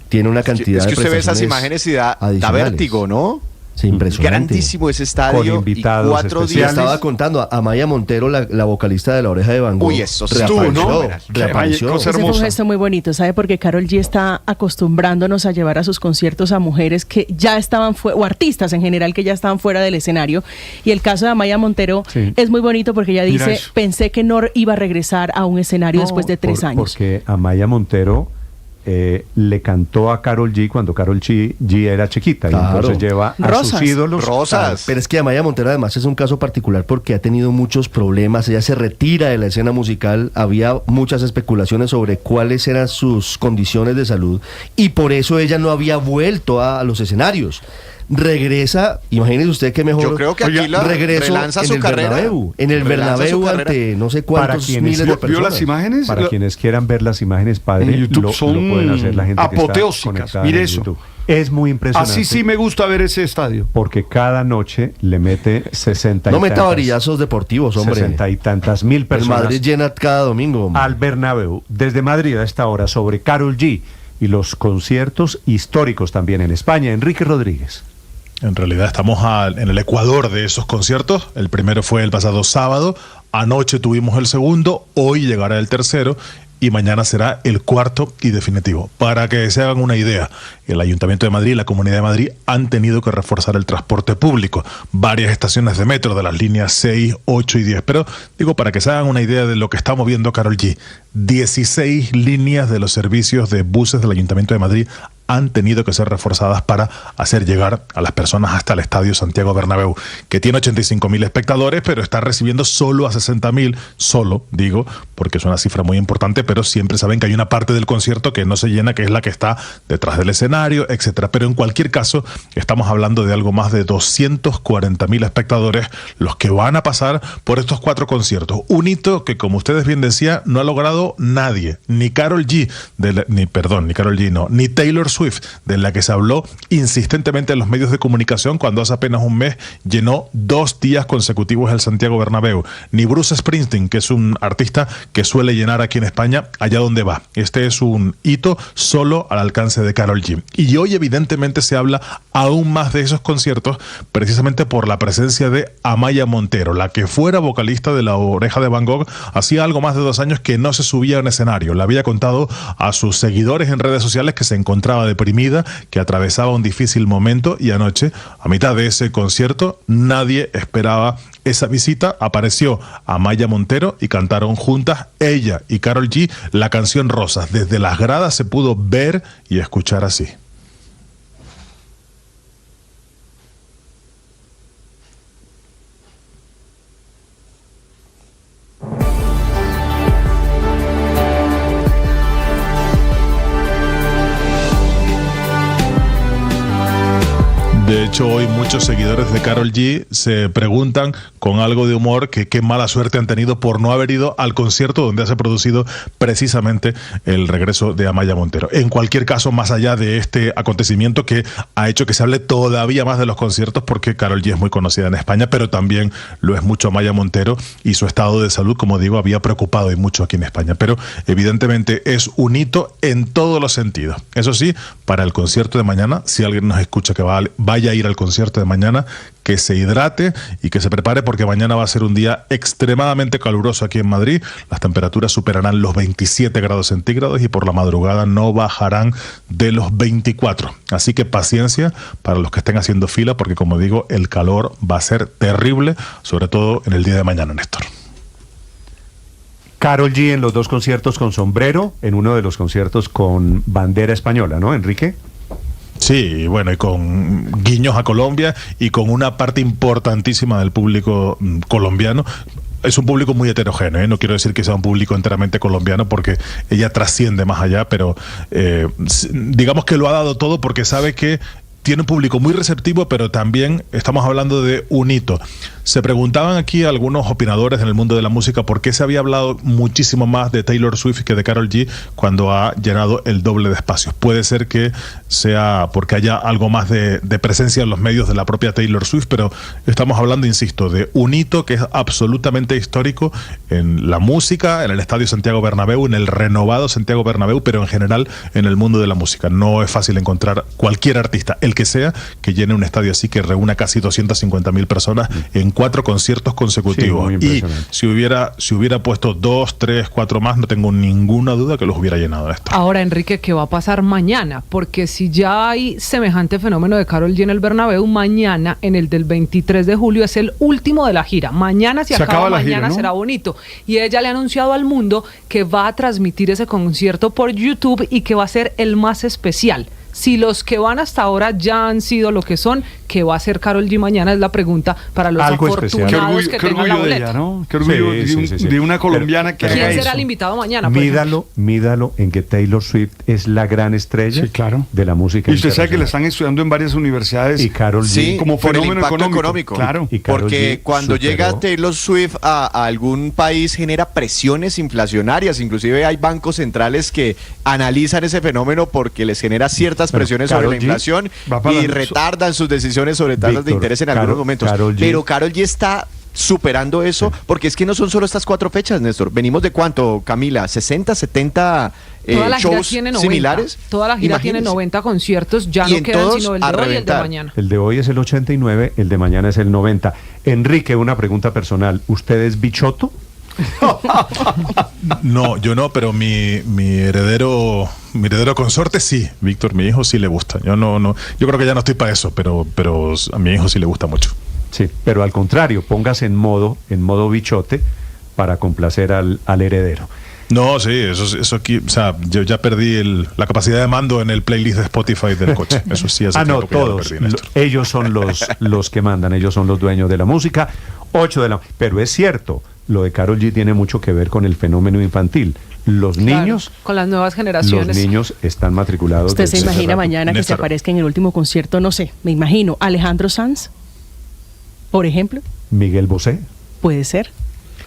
Tiene una cantidad de prestaciones. Es que usted ve esas imágenes y da vértigo, ¿no? Sí, impresionante. Grandísimo ese estadio. Con invitados 4 especiales. días. Estaba contando a Maya Montero, la vocalista de La Oreja de Van Gogh. Uy, eso estuvo, ¿no? Reapareció. Ese fue un gesto muy bonito, ¿sabe? Porque Karol G está acostumbrándonos a llevar a sus conciertos a mujeres que ya estaban o artistas en general que ya estaban fuera del escenario. Y el caso de Amaya Montero es muy bonito porque ella dice, pensé que no iba a regresar a un escenario después de 3 años. Porque Amaya Montero le cantó a Karol G cuando Karol G era chiquita, claro. Y entonces lleva a sus ídolos. Rosas. Pero es que Amaya Montero además es un caso particular porque ha tenido muchos problemas, ella se retira de la escena musical, había muchas especulaciones sobre cuáles eran sus condiciones de salud y por eso ella no había vuelto a los escenarios. Regresa, imagínese usted que mejor. Yo creo que aquí relanza su carrera. En el Bernabéu ante no sé cuántos miles de personas. ¿Vio las imágenes? Para quienes quieran ver las imágenes, padre, en YouTube lo pueden hacer la gente apoteósicas. Que está Mire en eso. YouTube. Es muy impresionante. Así sí me gusta ver ese estadio. Porque cada noche le mete 60 y no meta varillazos deportivos, hombre. 60 y tantas mil personas. El Madrid llena cada domingo, hombre. Al Bernabéu. Desde Madrid a esta hora sobre Karol G y los conciertos históricos también en España. Enrique Rodríguez. En realidad estamos en el ecuador de esos conciertos. El primero fue el pasado sábado. Anoche tuvimos el segundo. Hoy llegará el tercero. Y mañana será el cuarto y definitivo. Para que se hagan una idea, el Ayuntamiento de Madrid y la Comunidad de Madrid han tenido que reforzar el transporte público. Varias estaciones de metro de las líneas 6, 8 y 10. Pero digo, para que se hagan una idea de lo que está moviendo Karol G, 16 líneas de los servicios de buses del Ayuntamiento de Madrid han tenido que ser reforzadas para hacer llegar a las personas hasta el Estadio Santiago Bernabéu, que tiene 85.000 espectadores, pero está recibiendo solo a 60.000, solo, digo, porque es una cifra muy importante, pero siempre saben que hay una parte del concierto que no se llena, que es la que está detrás del escenario, etcétera. Pero en cualquier caso, estamos hablando de algo más de 240.000 espectadores los que van a pasar por estos 4 conciertos. Un hito que, como ustedes bien decían, no ha logrado nadie, ni Karol G, ni Taylor Swift, de la que se habló insistentemente en los medios de comunicación cuando hace apenas un mes llenó 2 días consecutivos el Santiago Bernabéu, ni Bruce Springsteen, que es un artista que suele llenar aquí en España allá donde va. Este es un hito solo al alcance de Karol G. Y hoy evidentemente se habla aún más de esos conciertos precisamente por la presencia de Amaya Montero, la que fuera vocalista de La Oreja de Van Gogh. Hacía algo más de 2 años que no se subía a un escenario. Le había contado a sus seguidores en redes sociales que se encontraba deprimida, que atravesaba un difícil momento, y anoche, a mitad de ese concierto, nadie esperaba esa visita. Apareció Amaya Montero y cantaron juntas, ella y Karol G, la canción Rosas. Desde las gradas se pudo ver y escuchar así. De hecho, hoy muchos seguidores de Karol G se preguntan con algo de humor que qué mala suerte han tenido por no haber ido al concierto donde se ha producido precisamente el regreso de Amaya Montero. En cualquier caso, más allá de este acontecimiento que ha hecho que se hable todavía más de los conciertos, porque Karol G es muy conocida en España, pero también lo es mucho Amaya Montero, y su estado de salud, como digo, había preocupado y mucho aquí en España. Pero evidentemente es un hito en todos los sentidos. Eso sí, para el concierto de mañana, si alguien nos escucha que vaya a ir al concierto de mañana, que se hidrate y que se prepare, porque mañana va a ser un día extremadamente caluroso aquí en Madrid. Las temperaturas superarán los 27 grados centígrados y por la madrugada no bajarán de los 24. Así que paciencia para los que estén haciendo fila, porque como digo, el calor va a ser terrible, sobre todo en el día de mañana, Néstor. Karol G en los 2 conciertos con sombrero, en uno de los conciertos con bandera española, ¿no, Enrique? Sí, bueno, y con guiños a Colombia y con una parte importantísima del público colombiano. Es un público muy heterogéneo, ¿eh? No quiero decir que sea un público enteramente colombiano, porque ella trasciende más allá, pero digamos que lo ha dado todo, porque sabe que tiene un público muy receptivo, pero también estamos hablando de un hito. Se preguntaban aquí algunos opinadores en el mundo de la música por qué se había hablado muchísimo más de Taylor Swift que de Karol G cuando ha llenado el doble de espacios. Puede ser que sea porque haya algo más de presencia en los medios de la propia Taylor Swift, pero estamos hablando, insisto, de un hito que es absolutamente histórico en la música, en el Estadio Santiago Bernabéu, en el renovado Santiago Bernabéu, pero en general en el mundo de la música. No es fácil encontrar cualquier artista, el que sea, que llene un estadio así, que reúna casi 250.000 personas en 4 conciertos consecutivos. Sí, y si hubiera puesto 2, 3, 4 más, no tengo ninguna duda que los hubiera llenado esto. Ahora, Enrique, ¿qué va a pasar mañana? Porque si ya hay semejante fenómeno de Karol G en el Bernabéu, mañana, en el del 23 de julio, es el último de la gira. Mañana se acaba mañana gira, ¿no? Será bonito. Y ella le ha anunciado al mundo que va a transmitir ese concierto por YouTube y que va a ser el más especial. Si los que van hasta ahora ya han sido lo que son, ¿qué va a hacer Karol G mañana? Es la pregunta para los afortunados que tengan la boleta. De ella, ¿no? Qué orgullo de una colombiana que ¿quién haga será eso? el invitado mañana? Mídalo en que Taylor Swift es la gran estrella de la música. Y usted sabe que la están estudiando en varias universidades. Y Karol G. Como fenómeno económico. Claro. Porque cuando llega Taylor Swift a algún país genera presiones inflacionarias. Inclusive hay bancos centrales que analizan ese fenómeno porque les genera ciertas presiones sobre la inflación y retardan sus decisiones sobre tasas de interés en algunos momentos. Pero Karol G está superando eso, porque es que no son solo estas 4 fechas, Néstor. Venimos de ¿cuánto, Camila? 60, 70 shows similares. Toda la gira tiene 90 conciertos, ya no quedan sino el de hoy y el de mañana. El de hoy es el 89, el de mañana es el 90. Enrique, una pregunta personal. ¿Usted es bichoto? No, yo no, pero mi heredero consorte sí. Víctor, mi hijo sí le gusta. Yo creo que ya no estoy para eso, pero a mi hijo sí le gusta mucho. Sí, pero al contrario, póngase en modo bichote para complacer al heredero. No, sí, eso aquí, o sea, yo ya perdí la capacidad de mando en el playlist de Spotify del coche. Eso sí, hace tiempo que todos. Ya lo perdí, ellos son los que mandan, ellos son los dueños de la música. Pero es cierto, lo de Karol G tiene mucho que ver con el fenómeno infantil. Los niños, con las nuevas generaciones. Los niños están matriculados. ¿Usted se imagina mañana que se aparezca en el último concierto? No sé, me imagino Alejandro Sanz, por ejemplo. Miguel Bosé. Puede ser.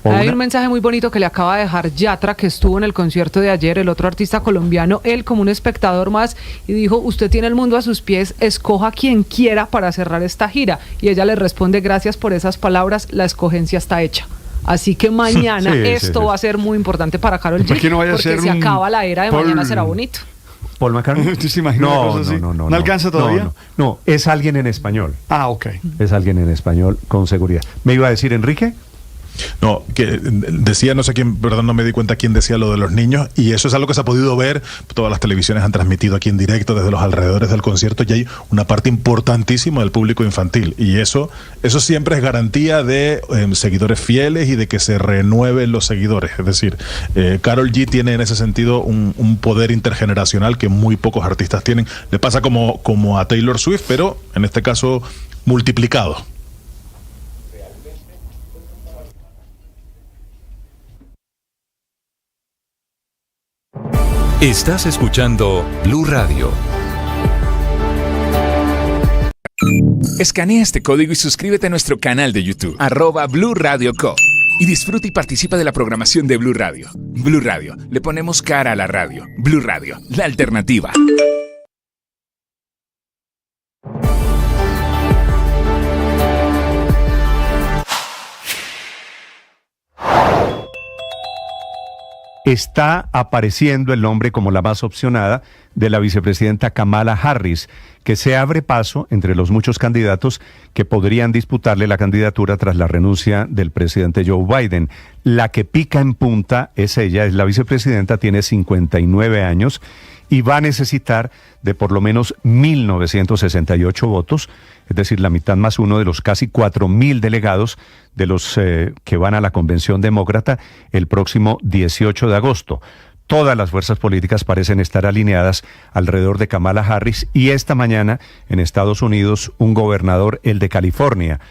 Hay un mensaje muy bonito que le acaba de dejar Yatra, que estuvo en el concierto de ayer, el otro artista colombiano, él como un espectador más, y dijo: usted tiene el mundo a sus pies, escoja quien quiera para cerrar esta gira. Y ella le responde: gracias por esas palabras, la escogencia está hecha. Así que mañana esto va a ser muy importante para Karol G, porque se acaba la era de mañana será bonito. Paul McCartney. ¿Usted se imagina una cosa así? ¿No alcanza todavía? No, es alguien en español. Ok. Es alguien en español con seguridad. ¿Me iba a decir, Enrique? No, que decía, no sé quién, perdón, no me di cuenta quién decía lo de los niños, y eso es algo que se ha podido ver, todas las televisiones han transmitido aquí en directo desde los alrededores del concierto, y hay una parte importantísima del público infantil, y eso siempre es garantía de seguidores fieles y de que se renueven los seguidores. Es decir, Karol G tiene en ese sentido un poder intergeneracional que muy pocos artistas tienen. Le pasa como a Taylor Swift, pero en este caso multiplicado. Estás escuchando Blue Radio. Escanea este código y suscríbete a nuestro canal de YouTube, @Blue Radio Co. Y disfruta y participa de la programación de Blue Radio. Blue Radio, le ponemos cara a la radio. Blue Radio, la alternativa. Está apareciendo el nombre como la más opcionada de la vicepresidenta Kamala Harris, que se abre paso entre los muchos candidatos que podrían disputarle la candidatura tras la renuncia del presidente Joe Biden. La que pica en punta es ella, es la vicepresidenta, tiene 59 años y va a necesitar de por lo menos 1.968 votos, es decir, la mitad más uno de los casi 4.000 delegados de los que van a la convención demócrata el próximo 18 de agosto. Todas las fuerzas políticas parecen estar alineadas alrededor de Kamala Harris, y esta mañana en Estados Unidos un gobernador, el de California,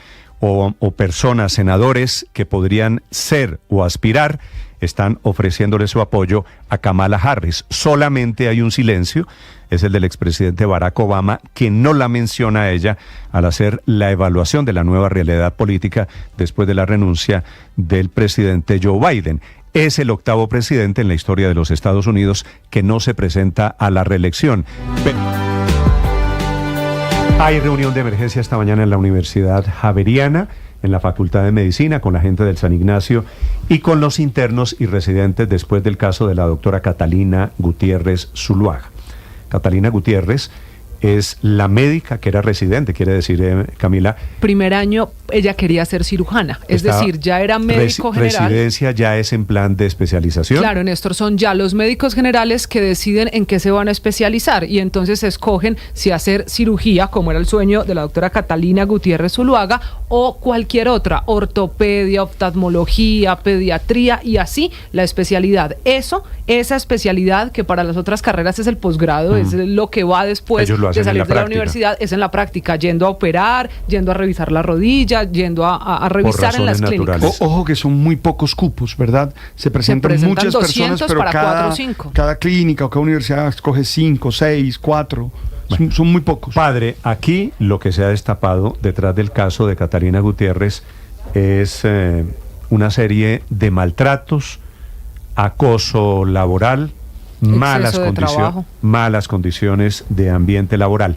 o personas, senadores que podrían ser o aspirar, están ofreciéndole su apoyo a Kamala Harris. Solamente hay un silencio, es el del expresidente Barack Obama, que no la menciona a ella al hacer la evaluación de la nueva realidad política después de la renuncia del presidente Joe Biden. Es el 8º presidente en la historia de los Estados Unidos que no se presenta a la reelección. Hay reunión de emergencia esta mañana en la Universidad Javeriana, en la Facultad de Medicina, con la gente del San Ignacio y con los internos y residentes después del caso de la doctora Catalina Gutiérrez Zuluaga. Catalina Gutiérrez es la médica que era residente, quiere decir, Camila. Primer año ella quería ser cirujana, es decir, ya era médico general. Residencia ya es en plan de especialización. Claro, Néstor, son ya los médicos generales que deciden en qué se van a especializar, y entonces escogen si hacer cirugía, como era el sueño de la doctora Catalina Gutiérrez Zuluaga, o cualquier otra, ortopedia, oftalmología, pediatría, y así la especialidad. Esa especialidad que para las otras carreras es el posgrado, es lo que va después de salir de la universidad es en la práctica, yendo a operar, yendo a revisar la rodilla, yendo a revisar en las clínicas. Ojo que son muy pocos cupos, ¿verdad? Se presentan muchas personas, pero cada clínica o cada universidad escoge 5, 6, 4. Bueno, son muy pocos. Padre, aquí lo que se ha destapado detrás del caso de Catalina Gutiérrez es una serie de maltratos, acoso laboral, malas condiciones de ambiente laboral.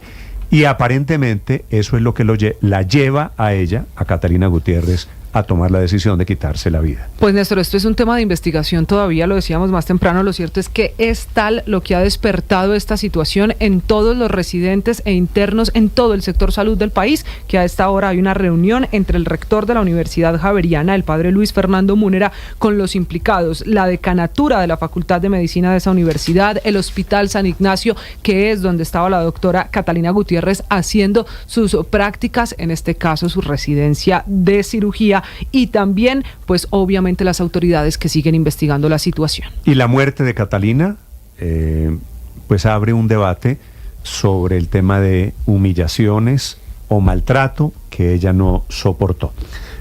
Y aparentemente eso es lo que la lleva a ella, a Catalina Gutiérrez, a tomar la decisión de quitarse la vida. Pues Néstor, esto es un tema de investigación todavía, lo decíamos más temprano, lo cierto es que es tal lo que ha despertado esta situación en todos los residentes e internos en todo el sector salud del país, que a esta hora hay una reunión entre el rector de la Universidad Javeriana, el padre Luis Fernando Múnera, con los implicados, la decanatura de la Facultad de Medicina de esa universidad, el Hospital San Ignacio, que es donde estaba la doctora Catalina Gutiérrez haciendo sus prácticas, en este caso su residencia de cirugía, y también, pues obviamente las autoridades que siguen investigando la situación. Y la muerte de Catalina, pues abre un debate sobre el tema de humillaciones o maltrato que ella no soportó.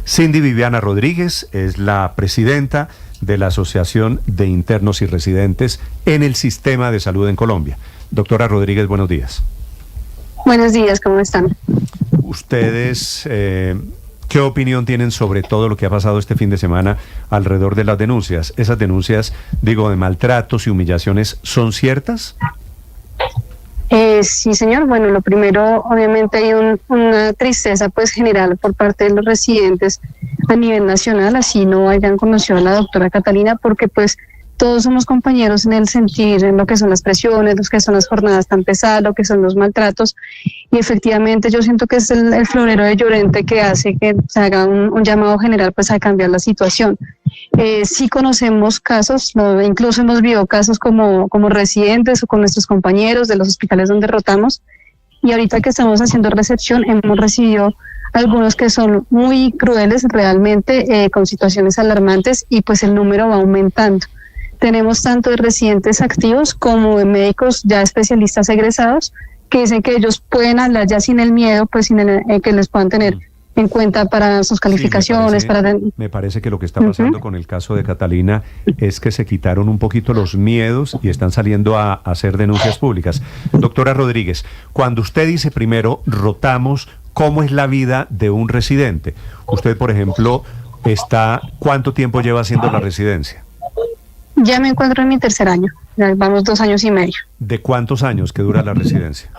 Cindy Viviana Rodríguez es la presidenta de la Asociación de Internos y Residentes en el Sistema de Salud en Colombia. Doctora Rodríguez, buenos días. Buenos días, ¿cómo están? Ustedes... ¿qué opinión tienen sobre todo lo que ha pasado este fin de semana alrededor de las denuncias? ¿Esas denuncias, de maltratos y humillaciones, son ciertas? Sí, señor. Bueno, lo primero, obviamente hay una tristeza pues general por parte de los residentes a nivel nacional, así no hayan conocido a la doctora Catalina, porque pues todos somos compañeros en el sentir, en lo que son las presiones, lo que son las jornadas tan pesadas, lo que son los maltratos, y efectivamente yo siento que es el florero de Llorente que hace que se haga un llamado general pues a cambiar la situación. Sí conocemos casos, incluso hemos visto casos como residentes o con nuestros compañeros de los hospitales donde rotamos, y ahorita que estamos haciendo recepción hemos recibido algunos que son muy crueles realmente, con situaciones alarmantes, y pues el número va aumentando. Tenemos tanto de residentes activos como de médicos ya especialistas egresados que dicen que ellos pueden hablar ya sin el miedo, pues sin que les puedan tener en cuenta para sus calificaciones. Me parece que lo que está pasando con el caso de Catalina es que se quitaron un poquito los miedos y están saliendo a hacer denuncias públicas. Doctora Rodríguez, cuando usted dice primero rotamos, ¿cómo es la vida de un residente? Usted, por ejemplo, ¿cuánto tiempo lleva haciendo la residencia? Ya me encuentro en mi tercer año, ya vamos 2 años y medio. ¿De cuántos años que dura la residencia?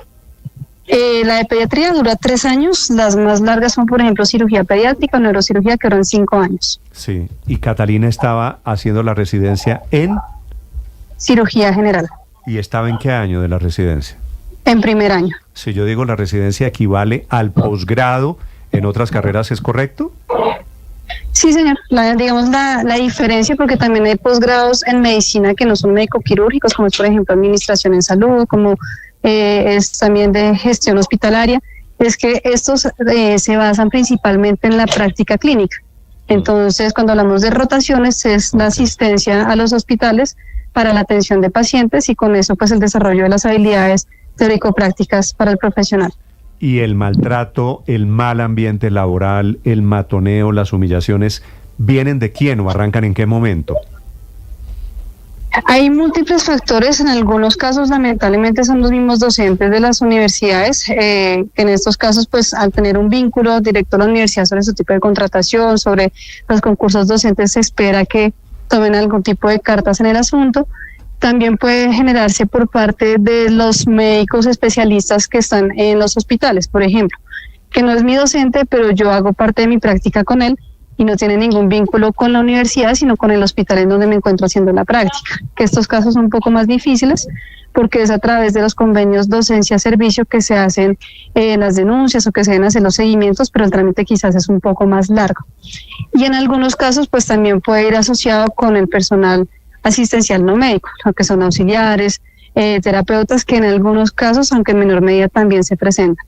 La de pediatría dura 3 años, las más largas son, por ejemplo, cirugía pediátrica o neurocirugía, que duran 5 años. Sí, y Catalina estaba haciendo la residencia en... cirugía general. ¿Y estaba en qué año de la residencia? En primer año. Si yo digo la residencia equivale al posgrado en otras carreras, ¿es correcto? Sí, señor. La diferencia, porque también hay posgrados en medicina que no son médico-quirúrgicos, como es, por ejemplo, administración en salud, como es también de gestión hospitalaria, es que estos se basan principalmente en la práctica clínica. Entonces, cuando hablamos de rotaciones, es la asistencia a los hospitales para la atención de pacientes, y con eso, pues, el desarrollo de las habilidades teórico-prácticas para el profesional. Y el maltrato, el mal ambiente laboral, el matoneo, las humillaciones, ¿vienen de quién o arrancan en qué momento? Hay múltiples factores, en algunos casos lamentablemente son los mismos docentes de las universidades, que en estos casos pues al tener un vínculo directo a la universidad sobre su tipo de contratación, sobre los concursos docentes, se espera que tomen algún tipo de cartas en el asunto. También puede generarse por parte de los médicos especialistas que están en los hospitales, por ejemplo, que no es mi docente, pero yo hago parte de mi práctica con él y no tiene ningún vínculo con la universidad, sino con el hospital en donde me encuentro haciendo la práctica. Que estos casos son un poco más difíciles porque es a través de los convenios docencia-servicio que se hacen las denuncias o que se deben hacer los seguimientos, pero el trámite quizás es un poco más largo. Y en algunos casos pues también puede ir asociado con el personal asistencial no médico, lo que son auxiliares, terapeutas, que en algunos casos, aunque en menor medida, también se presentan.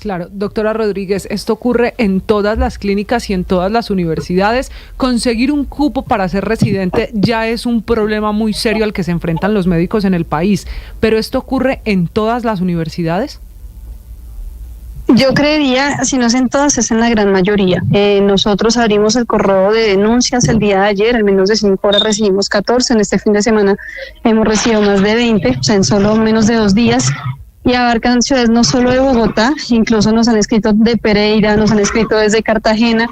Claro, doctora Rodríguez, esto ocurre en todas las clínicas y en todas las universidades. Conseguir un cupo para ser residente ya es un problema muy serio al que se enfrentan los médicos en el país, pero ¿esto ocurre en todas las universidades? Yo creería, si no es en todas, es en la gran mayoría. Nosotros abrimos el correo de denuncias el día de ayer, en menos de 5 horas recibimos 14, en este fin de semana hemos recibido más de 20, o sea, en solo menos de 2 días. Y abarcan ciudades no solo de Bogotá, incluso nos han escrito de Pereira, nos han escrito desde Cartagena,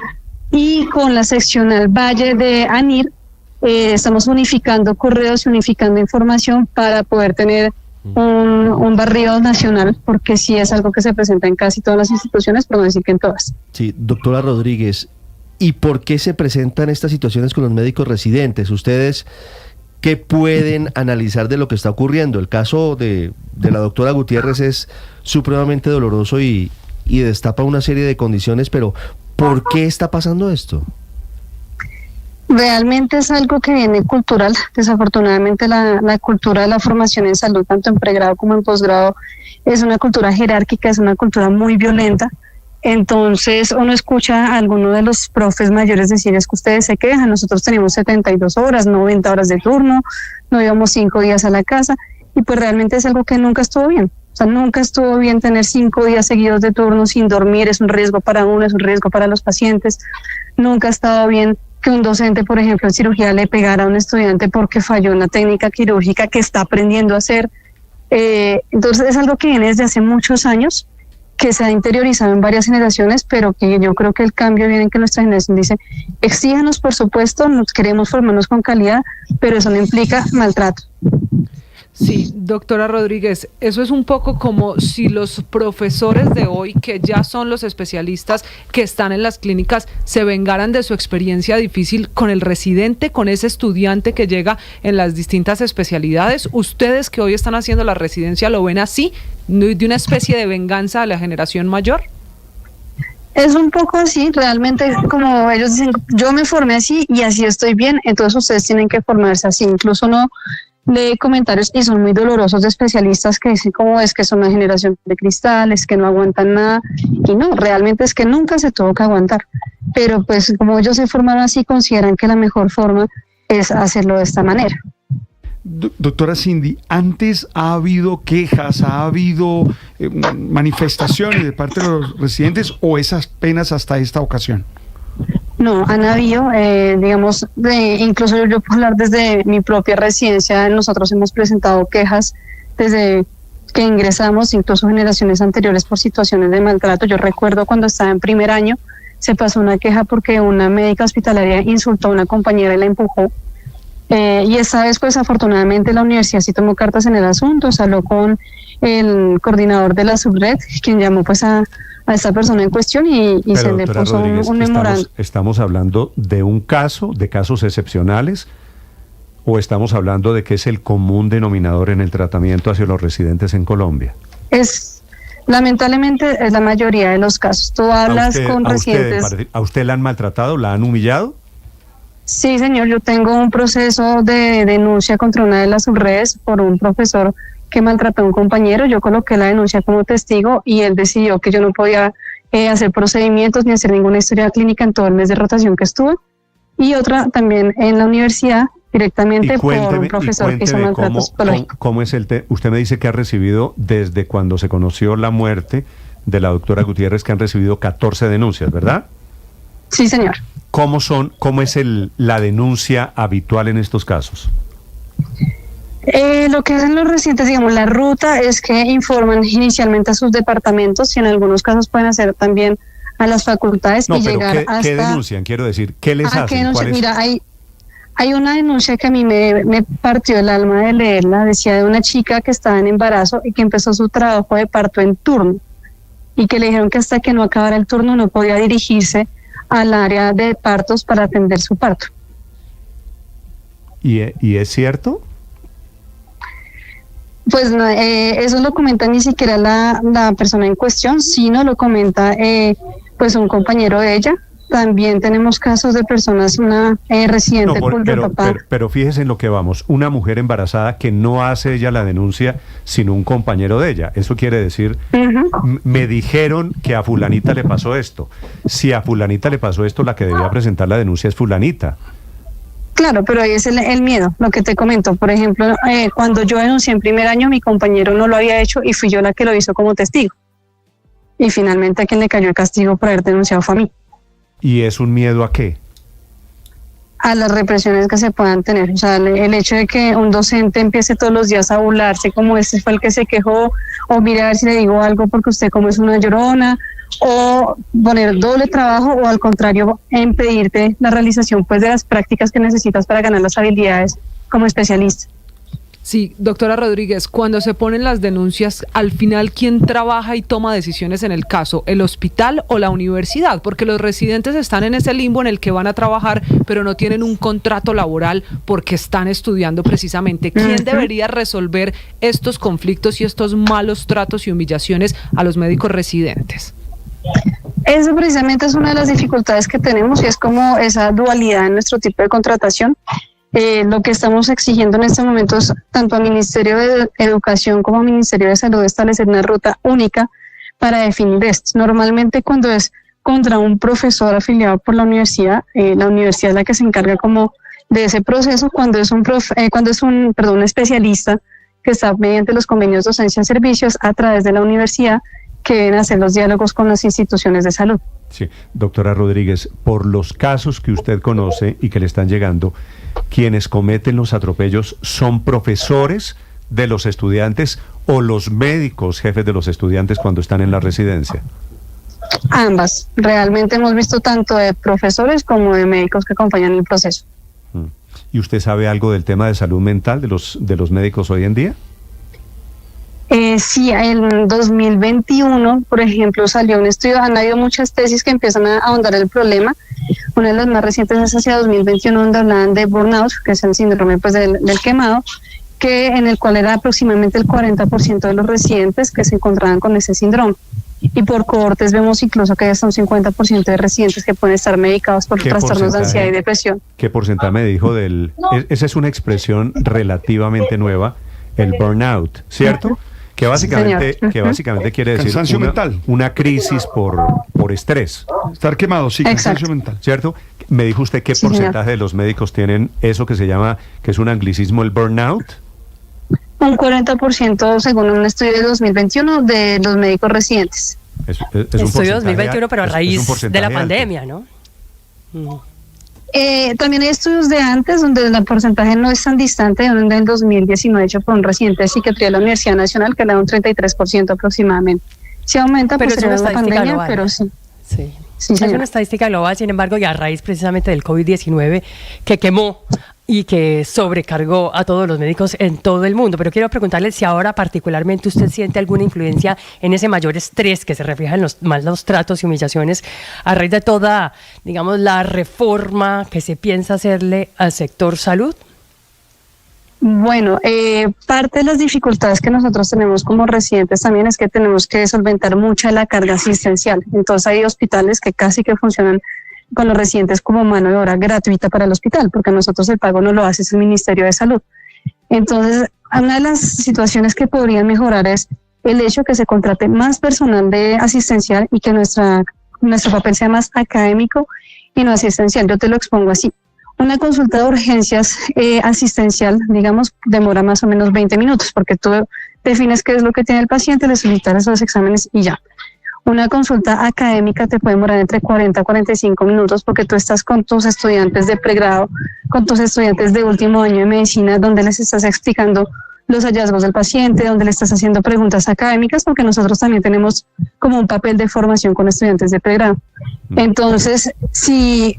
y con la seccional Valle de ANIR estamos unificando correos y unificando información para poder tener un barrido nacional, porque sí es algo que se presenta en casi todas las instituciones, pero no decir que en todas. Sí, doctora Rodríguez, ¿y por qué se presentan estas situaciones con los médicos residentes? Ustedes, ¿qué pueden analizar de lo que está ocurriendo? El caso de la doctora Gutiérrez es supremamente doloroso y destapa una serie de condiciones, pero ¿por qué está pasando esto? Realmente es algo que viene cultural. Desafortunadamente la cultura de la formación en salud, tanto en pregrado como en posgrado, es una cultura jerárquica, es una cultura muy violenta. Entonces uno escucha a alguno de los profes mayores decir: es que ustedes se quejan, nosotros tenemos 72 horas, 90 horas de turno, no íbamos 5 días a la casa, y pues realmente es algo que nunca estuvo bien. O sea, nunca estuvo bien tener 5 días seguidos de turno sin dormir, es un riesgo para uno, es un riesgo para los pacientes. Nunca ha estado bien que un docente, por ejemplo, en cirugía le pegara a un estudiante porque falló en la técnica quirúrgica que está aprendiendo a hacer. Entonces es algo que viene desde hace muchos años, que se ha interiorizado en varias generaciones, pero que yo creo que el cambio viene en que nuestra generación dice: exíjanos, por supuesto, nos queremos formarnos con calidad, pero eso no implica maltrato. Sí, doctora Rodríguez, eso es un poco como si los profesores de hoy, que ya son los especialistas que están en las clínicas, se vengaran de su experiencia difícil con el residente, con ese estudiante que llega en las distintas especialidades. ¿Ustedes que hoy están haciendo la residencia lo ven así, de una especie de venganza a la generación mayor? Es un poco así, realmente, como ellos dicen: yo me formé así y así estoy bien, entonces ustedes tienen que formarse así. Incluso no de comentarios, y son muy dolorosos, de especialistas que dicen cómo es que son una generación de cristales, que no aguantan nada, y no, realmente es que nunca se tuvo que aguantar, pero pues como ellos se formaron así, consideran que la mejor forma es hacerlo de esta manera. Doctora Cindy, ¿antes ha habido quejas, ha habido manifestaciones de parte de los residentes, o es apenas hasta esta ocasión? No, han habido, digamos, incluso yo puedo hablar desde mi propia residencia. Nosotros hemos presentado quejas desde que ingresamos, incluso generaciones anteriores, por situaciones de maltrato. Yo recuerdo cuando estaba en primer año, se pasó una queja porque una médica hospitalaria insultó a una compañera y la empujó. Y esta vez, pues afortunadamente, la universidad sí tomó cartas en el asunto, se habló con el coordinador de la subred, quien llamó pues a esta persona en cuestión y se le puso un memorando. ¿Estamos hablando de un caso, de casos excepcionales, o estamos hablando de que es el común denominador en el tratamiento hacia los residentes en Colombia? Lamentablemente es la mayoría de los casos. Tú hablas con residentes. ¿A usted la han maltratado, la han humillado? Sí, señor, yo tengo un proceso de denuncia contra una de las subredes por un profesor que maltrató a un compañero. Yo coloqué la denuncia como testigo y él decidió que yo no podía hacer procedimientos ni hacer ninguna historia clínica en todo el mes de rotación que estuve. Y otra también en la universidad, directamente por un profesor que hizo maltrato psicológico. ¿Cómo es usted me dice que ha recibido, desde cuando se conoció la muerte de la doctora Gutiérrez, que han recibido 14 denuncias, ¿verdad? Sí, señor. ¿Cómo es la denuncia habitual en estos casos? Lo que hacen los residentes, digamos, la ruta es que informan inicialmente a sus departamentos y en algunos casos pueden hacer también a las facultades y llegar hasta... ¿Qué denuncian? Quiero decir, ¿qué les hacen? Mira, hay una denuncia que a mí me partió el alma de leerla. Decía de una chica que estaba en embarazo y que empezó su trabajo de parto en turno y que le dijeron que hasta que no acabara el turno no podía dirigirse al área de partos para atender su parto. ¿Y es cierto? Pues no, eso lo comenta ni siquiera la persona en cuestión, sino lo comenta pues un compañero de ella, también tenemos casos de personas, una residente pero fíjese en lo que vamos, una mujer embarazada que no hace ella la denuncia, sino un compañero de ella. Eso quiere decir, me dijeron que a fulanita le pasó esto. Si a fulanita le pasó esto, la que debía presentar la denuncia es fulanita. Claro, pero ahí es el miedo, lo que te comento. Por ejemplo, cuando yo denuncié en primer año, mi compañero no lo había hecho y fui yo la que lo hizo como testigo. Y finalmente a quien le cayó el castigo por haber denunciado fue a mí. ¿Y es un miedo a qué? A las represiones que se puedan tener. O sea, el hecho de que un docente empiece todos los días a burlarse, como este fue el que se quejó, o mire a ver si le digo algo porque usted como es una llorona, o poner doble trabajo, o al contrario, impedirte la realización pues de las prácticas que necesitas para ganar las habilidades como especialista. Sí, doctora Rodríguez, cuando se ponen las denuncias, al final, ¿quién trabaja y toma decisiones en el caso? ¿El hospital o la universidad? Porque los residentes están en ese limbo en el que van a trabajar, pero no tienen un contrato laboral porque están estudiando precisamente. ¿Quién debería resolver estos conflictos y estos malos tratos y humillaciones a los médicos residentes? Eso precisamente es una de las dificultades que tenemos y es como esa dualidad en nuestro tipo de contratación. Lo que estamos exigiendo en este momento es tanto al Ministerio de Educación como al Ministerio de Salud establecer una ruta única para definir esto. Normalmente cuando es contra un profesor afiliado por la universidad es la que se encarga como de ese proceso. Cuando es un especialista que está mediante los convenios de docencia en servicios a través de la universidad, que deben hacer los diálogos con las instituciones de salud. Sí, doctora Rodríguez, por los casos que usted conoce y que le están llegando, ¿quienes cometen los atropellos son profesores de los estudiantes o los médicos jefes de los estudiantes cuando están en la residencia? Ambas. Realmente hemos visto tanto de profesores como de médicos que acompañan el proceso. ¿Y usted sabe algo del tema de salud mental de los médicos hoy en día? Sí, en 2021, por ejemplo, salió un estudio, han habido muchas tesis que empiezan a ahondar el problema. Una de las más recientes es hacia 2021, donde hablaban de burnout, que es el síndrome pues, del quemado, en el cual era aproximadamente el 40% de los residentes que se encontraban con ese síndrome. Y por cohortes vemos incluso que hasta un 50% de residentes que pueden estar medicados por trastornos de ansiedad y depresión. ¿Qué porcentaje me dijo del...? Esa es una expresión relativamente nueva, el burnout, ¿cierto? Que básicamente quiere decir una crisis por estrés. Estar quemado, sí, cansancio mental. ¿Cierto? Me dijo usted qué porcentaje de los médicos tienen eso que se llama, que es un anglicismo, el burnout. Un 40% según un estudio de 2021 de los médicos residentes. Es un estudio 2021, pero a raíz de la pandemia, ¿no? También hay estudios de antes donde el porcentaje no es tan distante, donde en 2019 hecho por un residente de psiquiatría de la Universidad Nacional que le da un 33% aproximadamente. Se aumenta posterior a la pandemia, global, pero sí. Sí, es una estadística global, sin embargo, y a raíz precisamente del COVID-19 que quemó y que sobrecargó a todos los médicos en todo el mundo. Pero quiero preguntarle si ahora particularmente usted siente alguna influencia en ese mayor estrés que se refleja en los malos tratos y humillaciones a raíz de toda, digamos, la reforma que se piensa hacerle al sector salud. Bueno, parte de las dificultades que nosotros tenemos como residentes también es que tenemos que solventar mucha la carga asistencial. Entonces hay hospitales que casi que funcionan con los residentes como mano de obra gratuita para el hospital, porque nosotros el pago no lo hace el Ministerio de Salud. Entonces, una de las situaciones que podrían mejorar es el hecho que se contrate más personal de asistencial y que nuestro papel sea más académico y no asistencial. Yo te lo expongo así. Una consulta de urgencias asistencial, digamos, demora más o menos 20 minutos, porque tú defines qué es lo que tiene el paciente, le solicitas esos exámenes y ya. Una consulta académica te puede demorar entre 40 a 45 minutos porque tú estás con tus estudiantes de pregrado, con tus estudiantes de último año de medicina, donde les estás explicando los hallazgos del paciente, donde le estás haciendo preguntas académicas, porque nosotros también tenemos como un papel de formación con estudiantes de pregrado. Entonces, si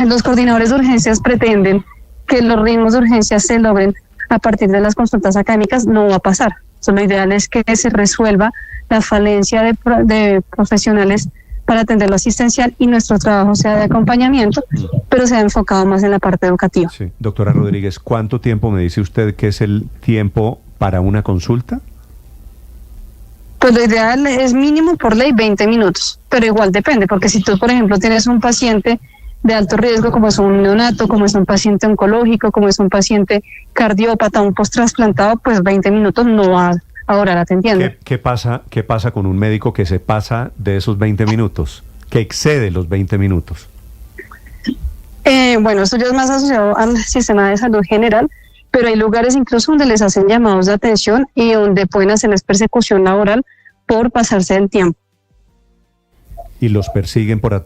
los coordinadores de urgencias pretenden que los ritmos de urgencias se logren a partir de las consultas académicas, no va a pasar. Entonces, lo ideal es que se resuelva la falencia de profesionales para atender lo asistencial y nuestro trabajo sea de acompañamiento, pero sea enfocado más en la parte educativa. Sí. Doctora Rodríguez, ¿cuánto tiempo me dice usted que es el tiempo para una consulta? Pues lo ideal es mínimo por ley 20 minutos, pero igual depende, porque si tú, por ejemplo, tienes un paciente de alto riesgo, como es un neonato, como es un paciente oncológico, como es un paciente cardiópata, un post-trasplantado, pues 20 minutos no va a orar atendiendo. ¿Qué pasa con un médico que se pasa de esos 20 minutos, que excede los 20 minutos? Bueno, esto ya es más asociado al sistema de salud general, pero hay lugares incluso donde les hacen llamados de atención y donde pueden hacerles persecución laboral por pasarse del tiempo. Y los persiguen por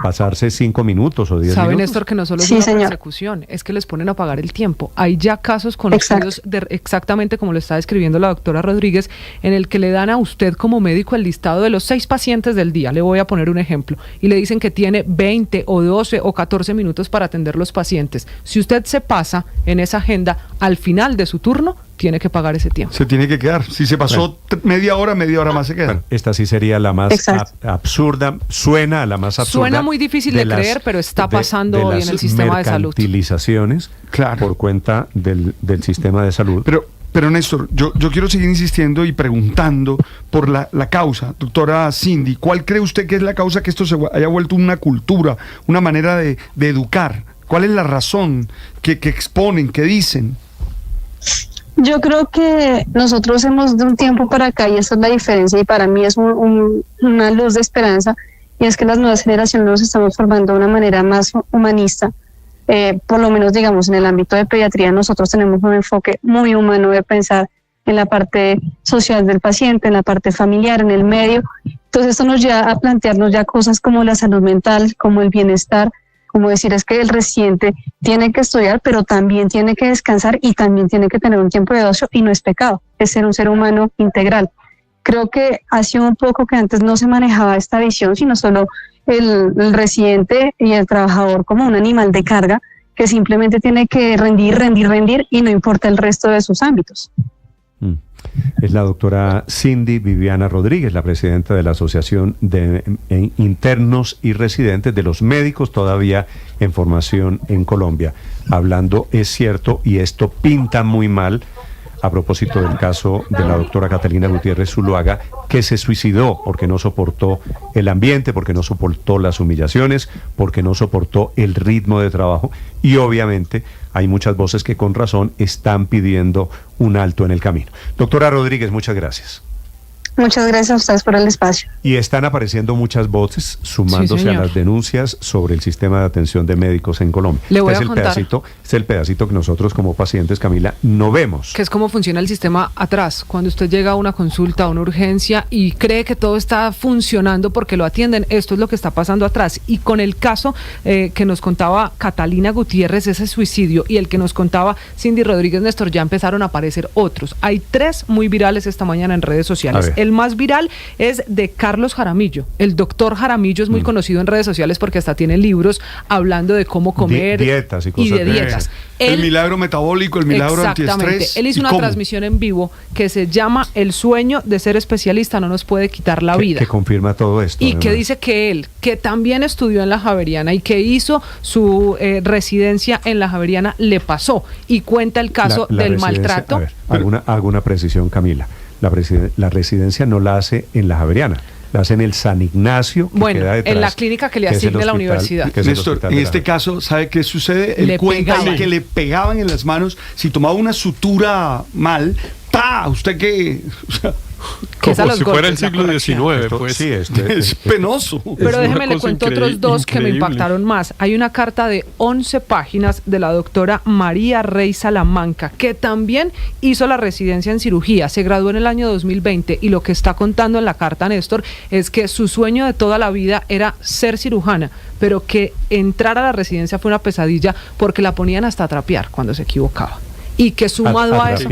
pasarse 5 minutos o 10 minutos. ¿Saben, Néstor, que no solo es una persecución, es que les ponen a pagar el tiempo? Hay ya casos conocidos, exactamente como lo está describiendo la doctora Rodríguez, en el que le dan a usted como médico el listado de los 6 pacientes del día, le voy a poner un ejemplo, y le dicen que tiene 20 o 12 o 14 minutos para atender los pacientes. Si usted se pasa en esa agenda, al final de su turno, tiene que pagar ese tiempo. Se tiene que quedar. Si se pasó media hora más se queda. Bueno, esta sí sería la más absurda, suena a la más absurda. Suena muy difícil de creer, pero está pasando hoy en el sistema de salud. Mercantilizaciones por cuenta del sistema de salud. Pero Néstor, yo quiero seguir insistiendo y preguntando por la causa. Doctora Cindy, ¿cuál cree usted que es la causa que esto se haya vuelto una cultura, una manera de educar? ¿Cuál es la razón que exponen, que dicen? Yo creo que nosotros hemos de un tiempo para acá, y esa es la diferencia, y para mí es una luz de esperanza, y es que las nuevas generaciones nos estamos formando de una manera más humanista. Por lo menos, digamos, en el ámbito de pediatría, nosotros tenemos un enfoque muy humano de pensar en la parte social del paciente, en la parte familiar, en el medio. Entonces esto nos lleva a plantearnos ya cosas como la salud mental, como el bienestar, como decir, es que el residente tiene que estudiar, pero también tiene que descansar y también tiene que tener un tiempo de ocio, y no es pecado, es ser un ser humano integral. Creo que ha sido un poco que antes no se manejaba esta visión, sino solo el residente y el trabajador como un animal de carga que simplemente tiene que rendir y no importa el resto de sus ámbitos. Es la doctora Cindy Viviana Rodríguez, la presidenta de la Asociación de Internos y Residentes de los Médicos todavía en formación en Colombia. Hablando, es cierto, y esto pinta muy mal, a propósito del caso de la doctora Catalina Gutiérrez Zuluaga, que se suicidó porque no soportó el ambiente, porque no soportó las humillaciones, porque no soportó el ritmo de trabajo, y obviamente hay muchas voces que con razón están pidiendo un alto en el camino. Doctora Rodríguez, muchas gracias. Muchas gracias a ustedes por el espacio. Y están apareciendo muchas voces sumándose a las denuncias sobre el sistema de atención de médicos en Colombia. Le voy a contar. Es el pedacito que nosotros como pacientes, Camila, no vemos. Que es cómo funciona el sistema atrás. Cuando usted llega a una consulta, a una urgencia y cree que todo está funcionando porque lo atienden, esto es lo que está pasando atrás. Y con el caso que nos contaba Catalina Gutiérrez, ese suicidio, y el que nos contaba Cindy Rodríguez, Néstor, ya empezaron a aparecer otros. Hay 3 muy virales esta mañana en redes sociales. El más viral es de Carlos Jaramillo. El doctor Jaramillo es muy conocido en redes sociales porque hasta tiene libros hablando de cómo comer dietas y cosas de dietas. El milagro metabólico, el milagro antiestrés. Él hizo una transmisión en vivo que se llama El sueño de ser especialista no nos puede quitar la vida. Que confirma todo esto. Y además, que dice que él, que también estudió en la Javeriana y que hizo su residencia en la Javeriana, le pasó. Y cuenta el caso del maltrato. A ver, hago una precisión, Camila. La residencia no la hace en la Javeriana, la hace en el San Ignacio, que queda detrás, en la clínica que le asigne la universidad. Néstor, en este caso, ¿sabe qué sucede? Él cuenta que le pegaban en las manos, si tomaba una sutura mal, ¡pa! ¿Usted qué? Como si fuera el siglo XIX, pues. Sí, es penoso. Pero déjeme le cuento otros 2 que me impactaron más. Hay una carta de 11 páginas de la doctora María Rey Salamanca, que también hizo la residencia en cirugía, se graduó en el año 2020, y lo que está contando en la carta, Néstor, es que su sueño de toda la vida era ser cirujana, pero que entrar a la residencia fue una pesadilla porque la ponían hasta a trapear cuando se equivocaba. Y que sumado a eso,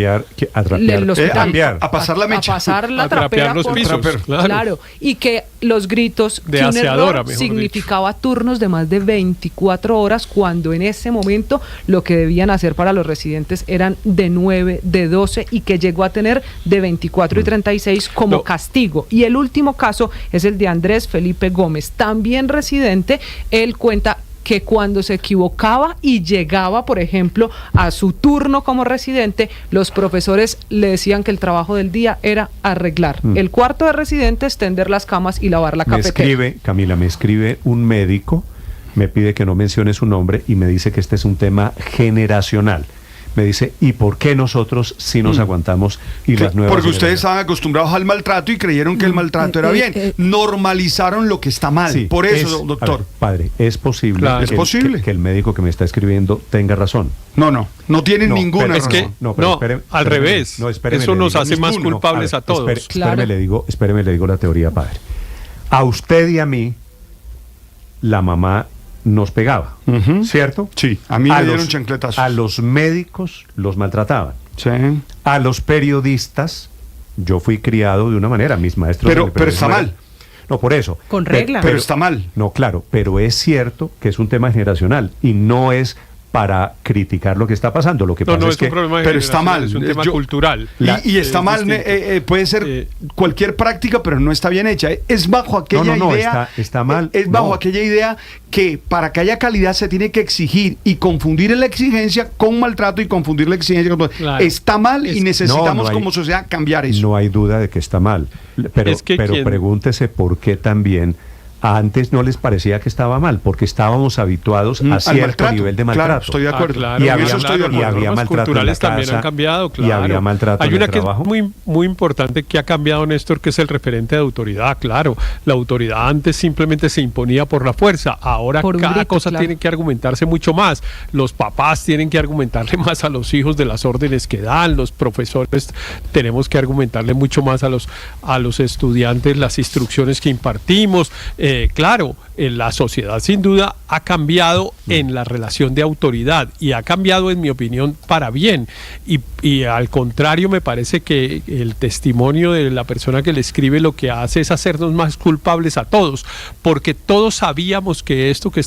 a pasar la mecha, a pasar la trapera los pisos, claro, y que los gritos de que aseadora, un error significaba turnos de más de 24 horas, cuando en ese momento lo que debían hacer para los residentes eran de 9, de 12, y que llegó a tener de 24 y 36 como castigo. Y el último caso es el de Andrés Felipe Gómez, también residente. Él cuenta que cuando se equivocaba y llegaba, por ejemplo, a su turno como residente, los profesores le decían que el trabajo del día era arreglar el cuarto de residentes, tender las camas y lavar la cafetera. Camila, me escribe un médico, me pide que no mencione su nombre y me dice que este es un tema generacional. Me dice, ¿y por qué nosotros sí nos aguantamos y las nuevas? Porque ustedes estaban acostumbrados al maltrato y creyeron que el maltrato era bien. Normalizaron lo que está mal. Sí, por eso, doctor. Ver, padre, es posible, claro, que el médico que me está escribiendo tenga razón. No tienen ninguna razón. Es que, al revés. Eso nos hace más culpables a todos. Espéreme, le digo la teoría, padre. A usted y a mí, la mamá nos pegaba, ¿cierto? Sí, a mí me dieron chancletazos. A los médicos los maltrataban. Sí. A los periodistas, yo fui criado de una manera, mis maestros... Pero está mal. No, por eso. Con regla. Pero está mal. No, claro, pero es cierto que es un tema generacional y no es para criticar lo que está pasando. Lo que pasa es que... Pero está mal. Es un tema cultural. Y está mal, puede ser cualquier práctica, pero no está bien hecha. Es bajo aquella idea... Está mal. Es bajo aquella idea que para que haya calidad se tiene que exigir y confundir la exigencia con maltrato y confundir la exigencia con... Claro. Está mal y necesitamos como sociedad cambiar eso. No hay duda de que está mal. Pero pregúntese por qué también... Antes no les parecía que estaba mal, porque estábamos habituados a cierto nivel de maltrato. Claro, estoy de acuerdo. Y había maltrato en la casa, también han cambiado, claro. Y había maltrato en el trabajo. Hay una que es muy importante que ha cambiado, Néstor, que es el referente de autoridad. Claro, la autoridad antes simplemente se imponía por la fuerza. Ahora cada cosa tiene que argumentarse mucho más. Los papás tienen que argumentarle más a los hijos de las órdenes que dan. Los profesores tenemos que argumentarle mucho más a los estudiantes las instrucciones que impartimos. Claro, la sociedad sin duda ha cambiado en la relación de autoridad y ha cambiado, en mi opinión, para bien. Y al contrario, me parece que el testimonio de la persona que le escribe lo que hace es hacernos más culpables a todos, porque todos sabíamos que esto que